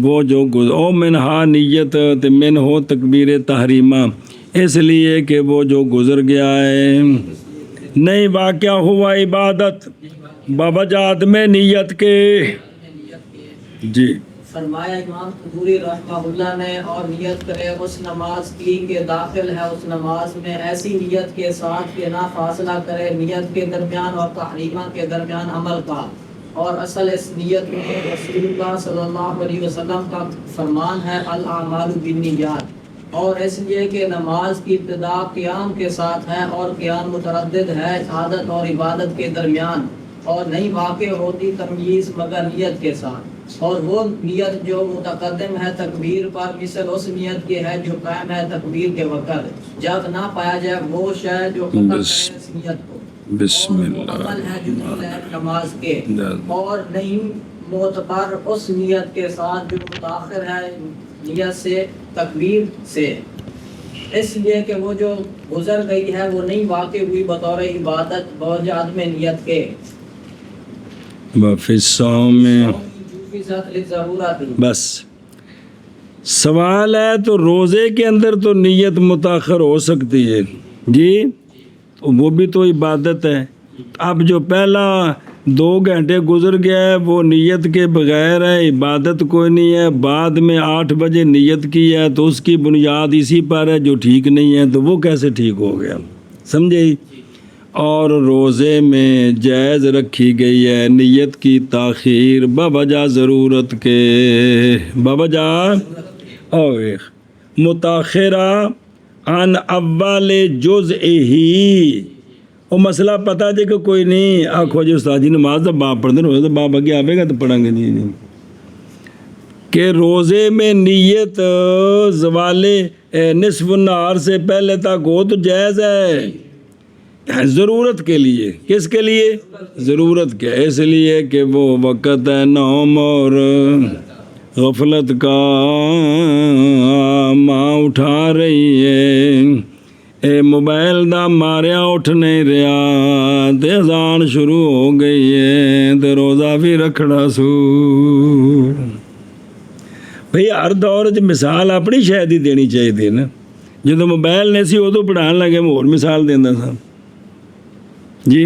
وہ جو او منہا نیت من ہو تکبیر تحریمہ، اس لیے کہ وہ جو گزر گیا ہے نہیں واقعہ ہوا عبادت بوجہ میں نیت کے جی۔ فرمایا امام قدوری رحمہ اللہ نے، اور نیت کرے اس نماز کی کہ داخل ہے اس نماز میں ایسی نیت کے ساتھ کہ نہ فاصلہ کرے نیت کے درمیان اور تحریمہ کے درمیان عمل کا، اور اصل اس نیت میں رسول اللہ صلی اللہ علیہ وسلم کا فرمان ہے الاعمال بالنیات، اور اس لیے کہ نماز کی ابتدا قیام کے ساتھ ہے، اور قیام متردد ہے عادت اور عبادت کے درمیان، اور نہیں واقع ہوتی تمییز مگر نیت کے ساتھ، اور وہ نیت جو متقدم ہے تکبیر پر، مثل اس نیت کی ہے جو قائم ہے تکبیر کے وقت، جب نہ پایا جائے وہ شے جو قطع کرے اس نیت کو، بسم اللہ عمل ہے جو نہیں نماز کے، اور نہیں معتبر اس نیت کے ساتھ جو متاخر ہے نیت سے تکبیر سے، اس لیے کہ وہ جو گزر گئی ہے وہ نہیں واقع ہوئی بطور عبادت بوجہ عدم نیت کے، وفی الصوم بس۔ سوال ہے تو روزے کے اندر تو نیت متاخر ہو سکتی ہے جی، وہ بھی تو عبادت ہے۔ اب جو پہلا 2 گھنٹے گزر گیا ہے وہ نیت کے بغیر ہے، عبادت کوئی نہیں ہے، بعد میں 8 بجے نیت کی ہے تو اس کی بنیاد اسی پر ہے جو ٹھیک نہیں ہے، تو وہ کیسے ٹھیک ہو گیا، سمجھے؟ اور روزے میں جائز رکھی گئی ہے نیت کی تاخیر بوجہ ضرورت کے، بوجہ اور متاخرہ عن اول جزء ہی، وہ مسئلہ پتا جی کہ کوئی نہیں آخو جی استاد جی نماز تو باپ پڑھتے ہوئے تو باپ اگے آئے گا تو پڑھیں گے جی کہ روزے میں نیت زوال نصف النہار سے پہلے تک ہو تو جائز ہے ضرورت کے لیے. کس کے لیے؟ ضرورت کے. اس لیے کہ وہ وقت ہے نوم اور غفلت کا ماں اٹھا رہی ہے اے موبائل دا ماریا اٹھ نہیں رہا تے اذان شروع ہو گئی ہے تے روزہ بھی رکھنا سو. بھئی ہر دور چ مثال اپنی شاید ہی دینی چاہیے نا. جدو موبائل نہیں سی ادو پڑھان لگے میں اور مثال دینا سا جی.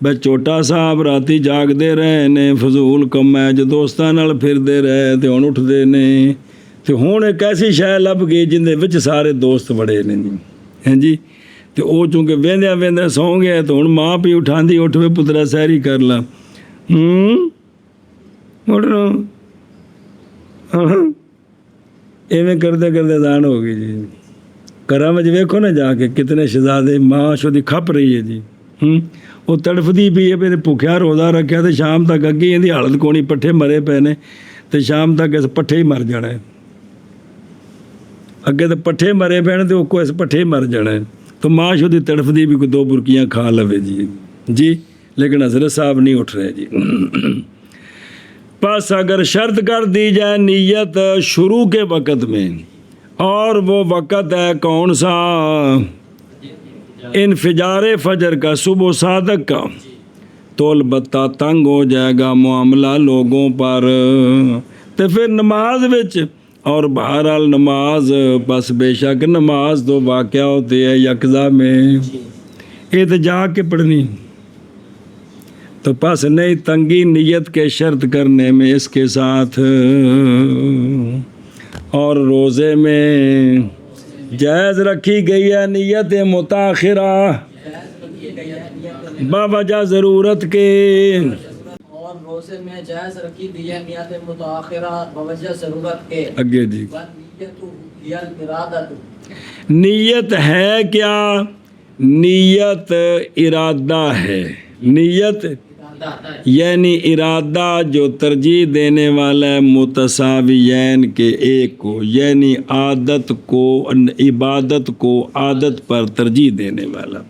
بس چھوٹا صاحب راتی جاگتے رہے نے فضول کم ہے جو دوستاں نال پھردے رہے تے ہن اٹھدے نے تے ہن ایک ایسی شے لب گئی جن دے وچ سارے دوست بڑے نے ہیں جی. تے او چونکہ ویندیاں ویندیاں سو گئے تے ہن ماں پی اٹھاندی اٹھ وے پترا سحری کر لا اٹھنا ایویں کرتے کرتے دان ہو گئی جی. گھراں وچ ویکھو نا جا کے کتنے شہزادے ماں شودی کھپ رہی ہے جی. وہ تڑفدی پی ہے پھر بھوکھیا روزہ رکھیا تو شام تک اگے اندی حالت کونی پٹھے مرے پے نے تو شام تک اس پٹھے ہی مر جانا ہے. اگے تو پٹھے مرے پے نے تو کو اس پٹھے ہی مر جانا ہے. تو ماں شودی تڑفدی بھی کوئی 2 برکیاں کھا لوے جی. لیکن حضرت صاحب نہیں اٹھ رہے جی. بس اگر شرط کر دی جائے نیت شروع کے وقت میں اور وہ وقت ہے کون سا؟ انفجار فجر کا، صبح صادق کا، تو البتہ تنگ ہو جائے گا معاملہ لوگوں پر. تو پھر نماز وچ اور بہرحال نماز بس بے شک نماز تو واقعہ ہوتی ہے یکزا میں یہ تو جا کے پڑھنی. تو پس نہیں تنگی نیت کے شرط کرنے میں اس کے ساتھ. اور روزے میں جائز رکھی گئی ہے نیت متاخرہ باوجہ ضرورت کے. اور روزے میں جائز رکھی گئی ہے نیت متاخرہ باوجہ ضرورت کے. اگے جی نیت نیت ہے کیا؟ نیت ارادہ ہے. نیت یعنی ارادہ جو ترجیح دینے والا ہے متساویین کے ایک کو، یعنی عادت کو عبادت کو عادت پر ترجیح دینے والا.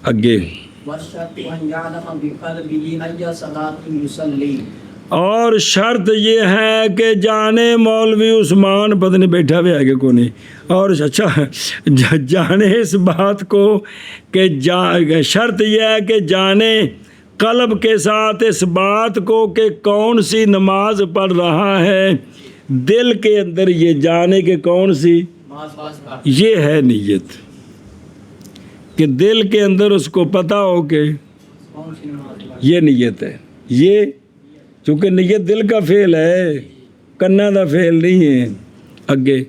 اگے اور شرط یہ ہے کہ جانے مولوی عثمان پتہ نہیں بیٹھا بھی ہے کہ کو نہیں، اور اچھا جانے اس بات کو کہ شرط یہ ہے کہ جانے قلب کے ساتھ اس بات کو کہ کون سی نماز پڑھ رہا ہے، دل کے اندر یہ جانے کہ کون سی، یہ ہے نیت. کہ دل کے اندر اس کو پتہ ہو کہ یہ نیت ہے. یہ چونکہ نیت دل کا فعل ہے، کنا دا فعل نہیں ہے. اگے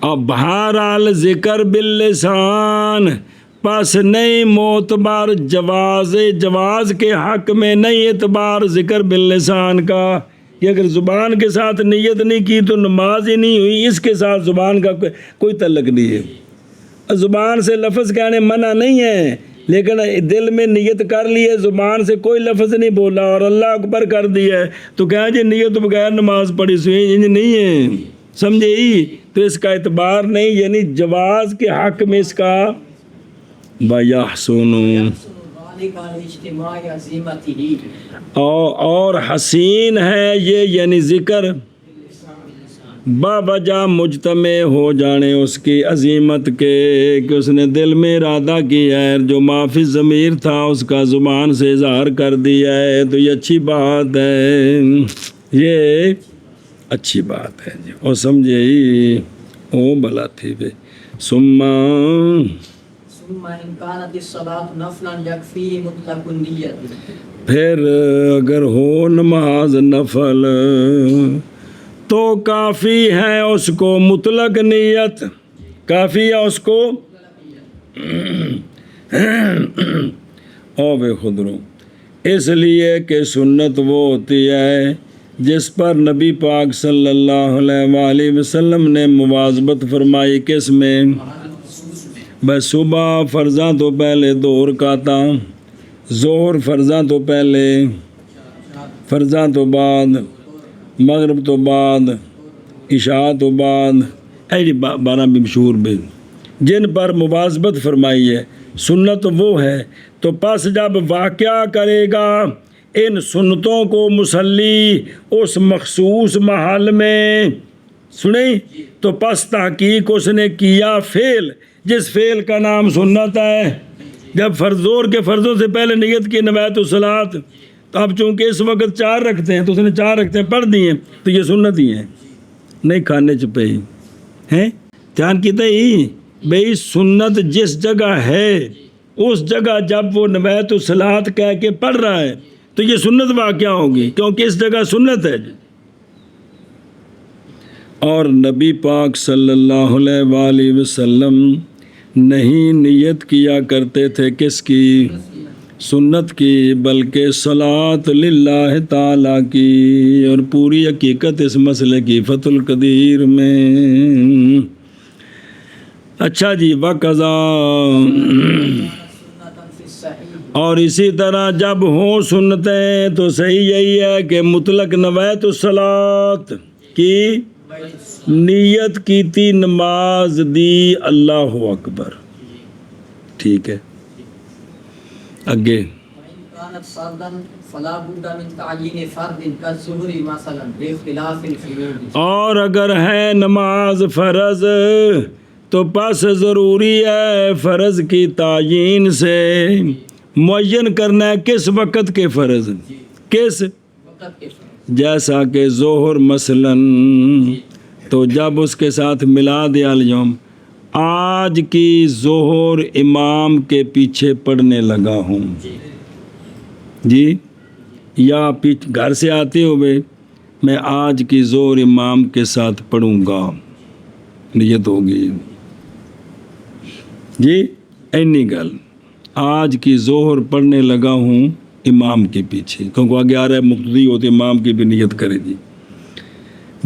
اب بہرحال ذکر باللسان پس نہیں معتبر جواز کے حق میں نہیں اعتبار ذکر باللسان کا. کہ اگر زبان کے ساتھ نیت نہیں کی تو نماز ہی نہیں ہوئی. اس کے ساتھ زبان کا کوئی تعلق نہیں ہے. زبان سے لفظ کہنے منع نہیں ہے لیکن دل میں نیت کر لی ہے، زبان سے کوئی لفظ نہیں بولا اور اللہ اکبر کر دیا ہے تو کہا جی نیت بغیر نماز پڑھی سوئی نہیں ہے. سمجھے ہی؟ تو اس کا اعتبار نہیں، یعنی جواز کے حق میں اس کا بَيَحْسُنُ اور حسین ہے یہ، یعنی ذکر باوجہ مجتمع ہو جانے اس کی عظیمت کے کہ اس نے دل میں ارادہ کیا ہے، جو معافی ضمیر تھا اس کا زبان سے اظہار کر دیا ہے. تو یہ اچھی بات ہے، یہ اچھی بات ہے جی. اور سمجھے ہی او بلا تھی بے سما پھر اگر ہو نماز نفل تو کافی ہے اس کو مطلق نیت، کافی ہے اس کو او بے خود رو. اس لیے کہ سنت وہ ہوتی ہے جس پر نبی پاک صلی اللہ علیہ وآلہ وسلم نے مواظبت فرمائی، کس میں؟ بس صبح فرضاں تو پہلے 2 رکعتاں، ظہر فرضاں تو پہلے، فرضاں تو بعد، مغرب تو بعد، عشاء تو بعد، ایسی 12 بھی مشہور بھی جن پر مواظبت فرمائی ہے۔ سنت وہ ہے، تو پس جب واقعہ کرے گا ان سنتوں کو مصلی اس مخصوص محل میں، سنیں، تو پس تحقیق اس نے کیا فعل جس فعل کا نام سنت ہے۔ جب زور کے فرضوں سے پہلے نیت کی نوایت الصلاۃ، تو اب چونکہ اس وقت 4 رکھتے ہیں تو اس نے 4 رکھتے ہیں پڑھ دی ہیں، تو یہ سنت ہی ہیں، نہیں کھانے چپے ہیں۔ دھیان کیتے ہی بھئی سنت جس جگہ ہے اس جگہ جب وہ نوایت الصلاۃ کہہ کے پڑھ رہا ہے تو یہ سنت واقعہ ہوگی، کیونکہ اس جگہ سنت ہے۔ اور نبی پاک صلی اللہ علیہ وآلہ وسلم نہیں نیت کیا کرتے تھے کس کی؟ سنت کی، بلکہ صلاۃ للہ تعالیٰ کی، اور پوری حقیقت اس مسئلے کی فتح القدیر میں۔ اچھا جی، وقضا، اور اسی طرح جب ہوں سنتیں تو صحیح یہی ہے کہ مطلق نوایت الصلاۃ کی نیت کی تھی، نماز دی، اللہ اکبر، ٹھیک ہے۔ آگے اور اگر ہے نماز فرض تو پس ضروری ہے فرض کی تعیین سے معین کرنا ہے کس وقت کے فرض، کس وقت کے فرض، جیسا کہ ظہر مثلاً، تو جب اس کے ساتھ میلاد الیوم، آج کی ظہر امام کے پیچھے پڑھنے لگا ہوں جی، یا گھر سے آتے ہوئے میں آج کی ظہر امام کے ساتھ پڑھوں گا، نیت ہوگی جی، اینی گل آج کی ظہر پڑھنے لگا ہوں امام کے پیچھے، کیونکہ آگے آ رہا ہے مقتدی ہوتے امام کی بھی نیت کرے جی۔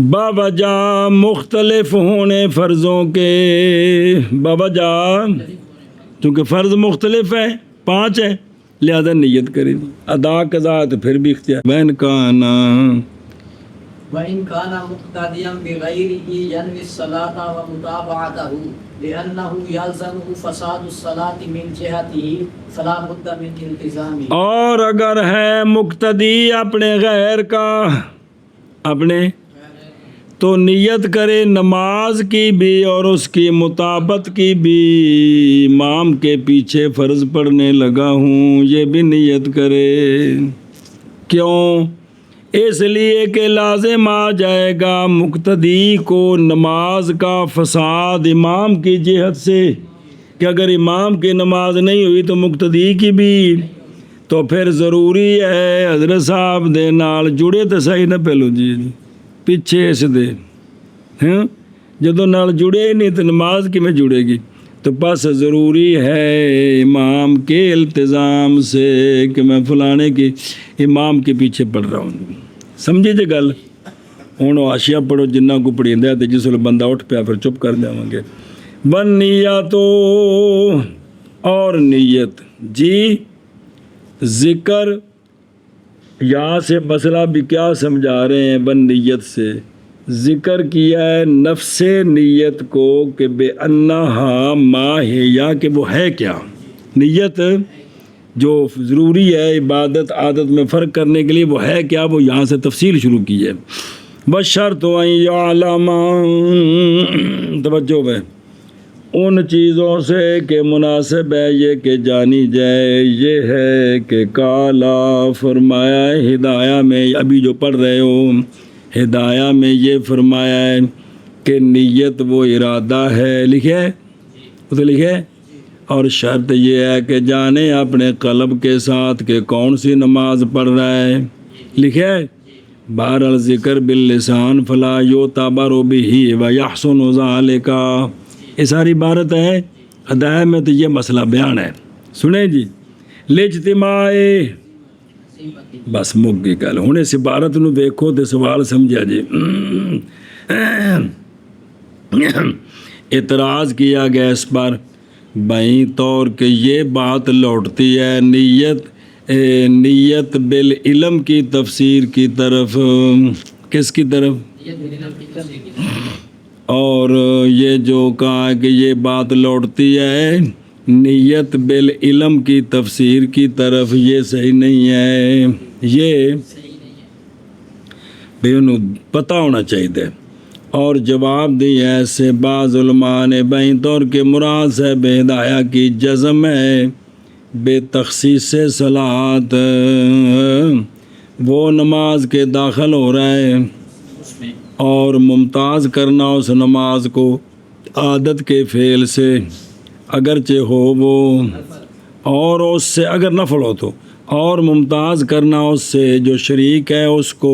باوجہ مختلف ہونے فرضوں کے، باوجہ کیونکہ فرض مختلف ہے، 5 ہے، لہذا نیت کرے جی، ادا قضا تو پھر بھی اختیار۔ وَإِنْ كَانَ مُقْتَدِيًا بِغَيْرِهِ يَنْوِي الصَّلَاةَ وَمُتَابَعَتَهُ لِأَنَّهُ يَلْزَمُهُ فَسَادُ الصَّلَاةِ مِنْ جِهَتِهِ فَلَا بُدَّ مِنْ الْتِزَامِهِ۔ اور اگر ہے مقتدی اپنے غیر کا، اپنے تو نیت کرے نماز کی بھی اور اس کی مطابقت کی بھی، امام کے پیچھے فرض پڑھنے لگا ہوں یہ بھی نیت کرے، کیوں؟ اس لیے کہ لازم آ جائے گا مقتدی کو نماز کا فساد امام کی جہت سے، کہ اگر امام کی نماز نہیں ہوئی تو مقتدی کی بھی، تو پھر ضروری ہے حضرت صاحب دے نال جڑے تو صحیح نہ پہلو جی پیچھے اس دے، ہاں جدوں نال جڑے نہیں تو نماز کی میں جڑے گی، تو بس ضروری ہے امام کے التزام سے کہ میں فلانے کی امام کے پیچھے پڑھ رہا ہوں، سمجھے جی گل؟ ہوں آشیا پڑھو جنہ کو پڑھیندا ہے، جس ویلے بندہ اٹھ پیا پھر چپ کر جاواں گے۔ بن نیتو، اور نیت جی، ذکر یہاں سے مسئلہ بھی کیا سمجھا رہے ہیں، بن نیت سے ذکر کیا ہے نفس نیت کو کہ بے انہا ما ہے، یا کہ وہ ہے کیا، نیت جو ضروری ہے عبادت عادت میں فرق کرنے کے لیے وہ ہے کیا، وہ یہاں سے تفصیل شروع کی ہے۔ بشرط ان یعلم، توجہ ہے ان چیزوں سے کہ مناسب ہے یہ کہ جانی جائے، یہ ہے کہ کالا فرمایا ہے ہدایہ میں، ابھی جو پڑھ رہے ہو ہدایہ میں یہ فرمایا ہے کہ نیت وہ ارادہ ہے، لکھے وہ تو لکھے، اور شرط یہ ہے کہ جانے اپنے قلب کے ساتھ کہ کون سی نماز پڑھ رہا ہے، لکھے بہرحال ذکر باللسان فلا یعتبر بہ ویحسن ذلک، یہ ساری عبارت ہے ہدایہ میں، تو یہ مسئلہ بیان ہے، سنیں جی۔ لاجتماع بس مک گئی گل. ہن اس عبارت نو ویکھو تے سوال سمجھا جی. اعتراض کیا گیا اس پر بائیں طور کہ یہ بات لوٹتی ہے نیت بالعلم کی تفسیر کی طرف. کس کی طرف؟ اور یہ جو کہا کہ یہ بات لوٹتی ہے نیت بالعلم کی تفسیر کی طرف، یہ صحیح نہیں ہے. یہ بھی انہوں پتہ ہونا چاہیے. اور جواب دی ایسے بعض علماء نے بائیں طور کے مراد سے بے ہدایہ کی جزم ہے بے تخصیص صلاحات، وہ نماز کے داخل ہو رہا ہے اور ممتاز کرنا اس نماز کو عادت کے فعل سے اگرچہ ہو وہ، اور اس سے اگر نفل ہو تو، اور ممتاز کرنا اس سے جو شریک ہے اس کو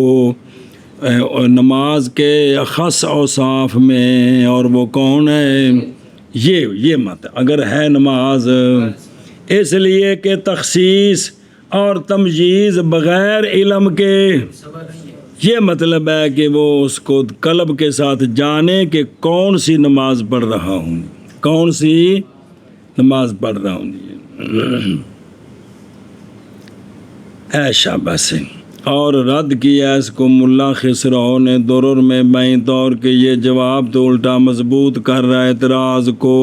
نماز کے اخص اوصاف میں، اور وہ کون ہے؟ یہ مت اگر ہے نماز، اس لیے کہ تخصیص اور تمجیز بغیر علم کے، یہ مطلب ہے کہ وہ اس کو قلب کے ساتھ جانے کہ کون سی نماز پڑھ رہا ہوں، کون سی نماز پڑھ رہا ہوں. ایشا بس. اور رد کیا اس کو ملا خسرو نے درر میں بائیں طور کہ یہ جواب تو الٹا مضبوط کر رہا ہے اعتراض کو.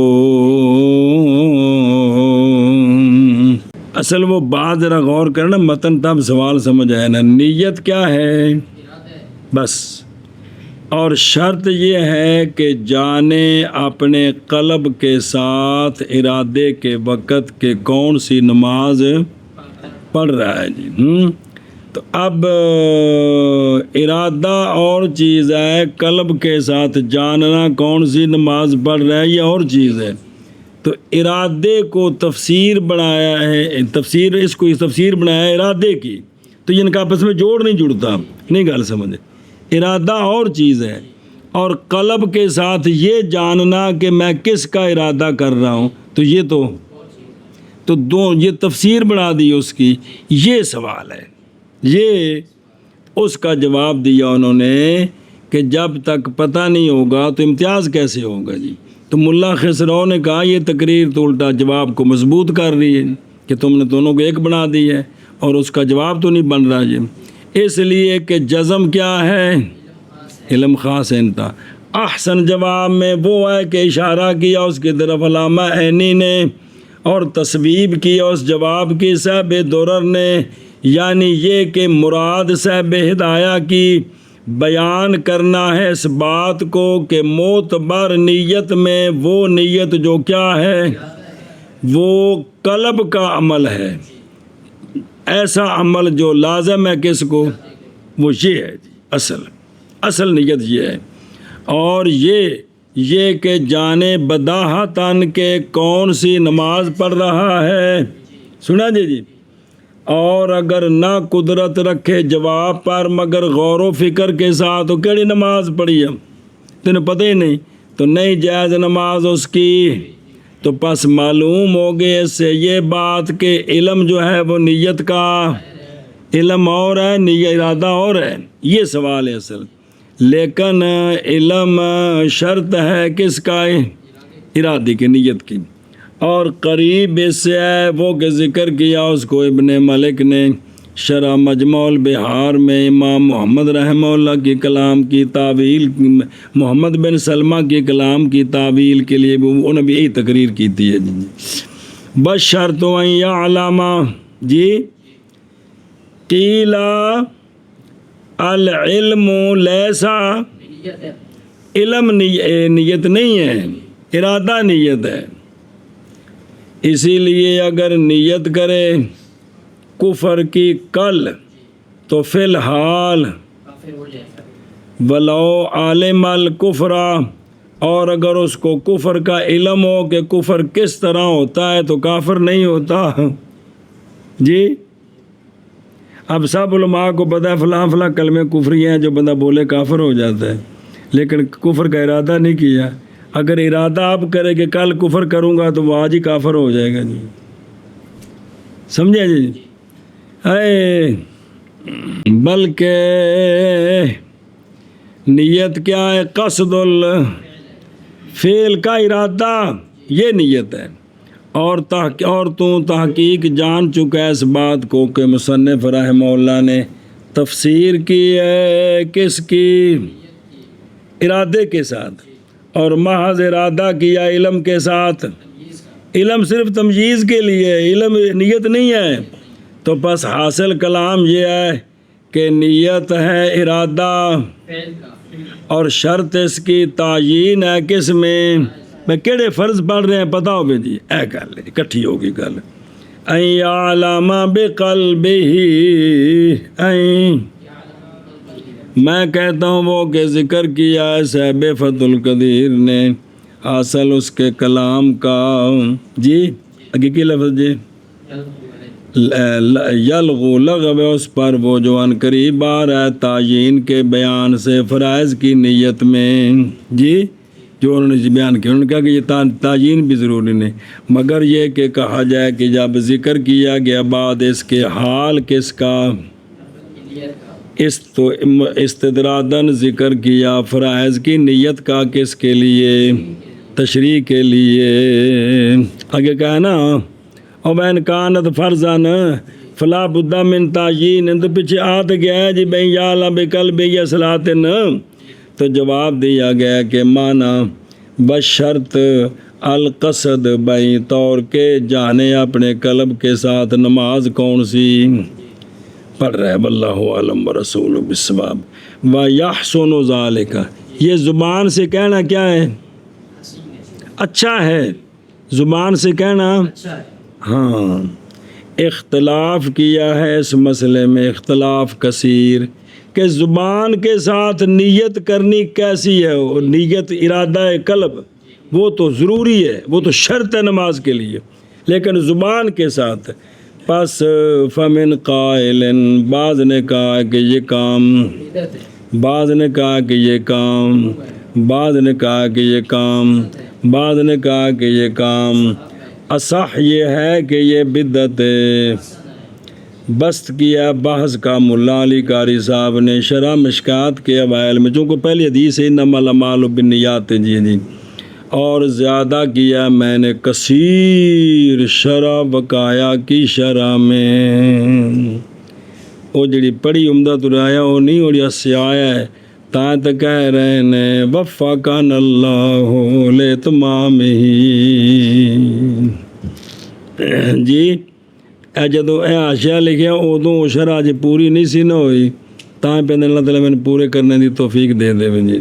اصل وہ بات ذرا غور کرنا متن تب سوال سمجھ آئے نا. نیت کیا ہے؟ بس. اور شرط یہ ہے کہ جانے اپنے قلب کے ساتھ ارادے کے وقت کہ کون سی نماز پڑھ رہا ہے جی. تو اب ارادہ اور چیز ہے، قلب کے ساتھ جاننا کون سی نماز پڑھ رہا ہے یہ اور چیز ہے. تو ارادے کو تفسیر بنایا ہے، تفسیر بنایا ہے ارادے کی، تو ان کا آپس میں جوڑ نہیں جڑتا. نہیں گل سمجھے؟ ارادہ اور چیز ہے اور قلب کے ساتھ یہ جاننا کہ میں کس کا ارادہ کر رہا ہوں، تو یہ یہ تفسیر بنا دی اس کی. یہ سوال ہے، یہ اس کا جواب دیا انہوں نے کہ جب تک پتہ نہیں ہوگا تو امتیاز کیسے ہوگا جی. تو ملا خسرو نے کہا یہ تقریر تو الٹا جواب کو مضبوط کر رہی ہے کہ تم نے دونوں کو ایک بنا دی ہے اور اس کا جواب تو نہیں بن رہا جی. اس لیے کہ جزم کیا ہے؟ علم خاص انتا. احسن جواب میں وہ ہے کہ اشارہ کیا اس کی طرف علامہ عینی نے اور تصویب کیا اس جواب کی صاحب درر نے، یعنی یہ کہ مراد صاحب ہدایہ کی بیان کرنا ہے اس بات کو کہ معتبر نیت میں وہ نیت جو کیا ہے، وہ قلب کا عمل ہے، ایسا عمل جو لازم ہے کس کو، وہ یہ ہے جی. اصل نیت یہ ہے. اور یہ کہ جانے بداہتاً کہ کون سی نماز پڑھ رہا ہے. سنا جی. اور اگر نہ قدرت رکھے جواب پر مگر غور و فکر کے ساتھ تو کیڑی نماز پڑھی ہے تینوں پتہ ہی نہیں، تو نہیں جائز نماز اس کی. تو پس معلوم ہو گئے اس سے یہ بات کہ علم جو ہے وہ نیت کا علم اور ہے، نیت ارادہ اور ہے. یہ سوال ہے اصل. لیکن علم شرط ہے کس کا؟ ارادے کی، نیت کی. اور قریب اس سے ہے وہ کہ ذکر کیا اس کو ابن ملک نے شرح مجموع البحار میں امام محمد رحمہ اللہ کی کلام کی تعویل، محمد بن سلمہ کے کلام کی تعویل کے لیے انہوں نے بھی یہی تقریر کی تھی. بس شرط یا علامہ جی قیلا العلم لیسا، علم نیت نہیں ہے، ارادہ نیت ہے. اسی لیے اگر نیت کرے کفر کی کل تو فی الحال ولو عالم الکفرا، اور اگر اس کو کفر کا علم ہو کہ کفر کس طرح ہوتا ہے تو کافر نہیں ہوتا جی. اب سب علماء کو پتہ ہے فلاں فلاں کلمے کفری ہیں جو بندہ بولے کافر ہو جاتا ہے، لیکن کفر کا ارادہ نہیں کیا. اگر ارادہ آپ کرے کہ کل کفر کروں گا تو وہ آج ہی کافر ہو جائے گا جی. سمجھے جی؟ اے بلکہ نیت کیا ہے؟ قصد الفعل کا ارادہ، یہ نیت ہے۔ اور تو تحقیق جان چکا ہے اس بات کو کہ مصنف رحمہ اللہ نے تفسیر کی ہے کس کی؟ ارادے کے ساتھ، اور محض ارادہ کیا علم کے ساتھ۔ علم صرف تمییز کے لیے، علم نیت نہیں ہے۔ تو بس حاصل کلام یہ ہے کہ نیت ہے ارادہ، اور شرط اس کی تعیین ہے کس میں؟ میں کہڑے فرض پڑھ رہے ہیں پتہ ہو بھی جی، اے گل اکٹھی ہوگی گل۔ این یعلم بقلبہ، میں کہتا ہوں وہ کہ ذکر کیا ہے صاحب فتح القدیر نے حاصل اس کے کلام کا۔ جی آگے کی لفظ جی؟ یلغو لغو اس پر وہ جو ان قریب آ رہا ہے تعیین کے بیان سے فرائض کی نیت میں۔ جی جو انہوں نے بیان کیا، انہوں نے کہا کہ یہ تعیین بھی ضروری نہیں، مگر یہ کہ کہا جائے کہ جب ذکر کیا گیا بعد اس کے حال کس کا؟ تو استدرادن ذکر کیا فرائض کی نیت کا کس کے لیے؟ تشریح کے لیے۔ آگے کہا ہے نا وَإِنْ كَانَتْ فَرْضًا فَلَا بُدَّ مِنْ تَعْیِینٍ، تو پیچھے آت گیا ہے جی بھائی یعلم بقلبہ صلاۃ، تو جواب دیا گیا کہ معنی بشرط القصد، بھائی طور کے جانے اپنے قلب کے ساتھ نماز کون سی پڑھ رہا ہے، واللہ اعلم ورسولہ بالصواب۔ وَيَحْسُنُ ذَلِكَ، یہ زبان سے کہنا کیا ہے؟ اچھا ہے، زبان سے کہنا ہاں۔ اختلاف کیا ہے اس مسئلے میں، اختلاف کثیر، کہ زبان کے ساتھ نیت کرنی کیسی ہے؟ وہ نیت ارادہ قلب وہ تو ضروری ہے، وہ تو شرط ہے نماز کے لیے، لیکن زبان کے ساتھ۔ پس فمن قائل، بعض نے کہا کہ یہ کام، بعض نے کہا کہ یہ کام، بعض نے کہا کہ یہ کام، بعض نے کہا کہ یہ کام اصح یہ ہے کہ یہ بدعت بست کیا بحث کا ملا علی قاری صاحب نے شرح مشکات کے اوائل میں، چونکہ پہلی حدیث ہے انما الاعمال بالنیات، جی اور زیادہ کیا میں نے کثیر شرح بقایا کی شرح میں، وہ جڑی پڑھی عمدہ ترایا وہ نہیں، اور یہ سیایا ہے تاں تک کہہ رہے نے وفقنا اللہ لاتمامہ۔ جی اے جدو اے حاشیہ لکھیا ادوں شرح جی پوری نہیں سی نہ ہوئی، تاں پہ اللہ تعالیٰ میں پورے کرنے دی توفیق دے دے جی۔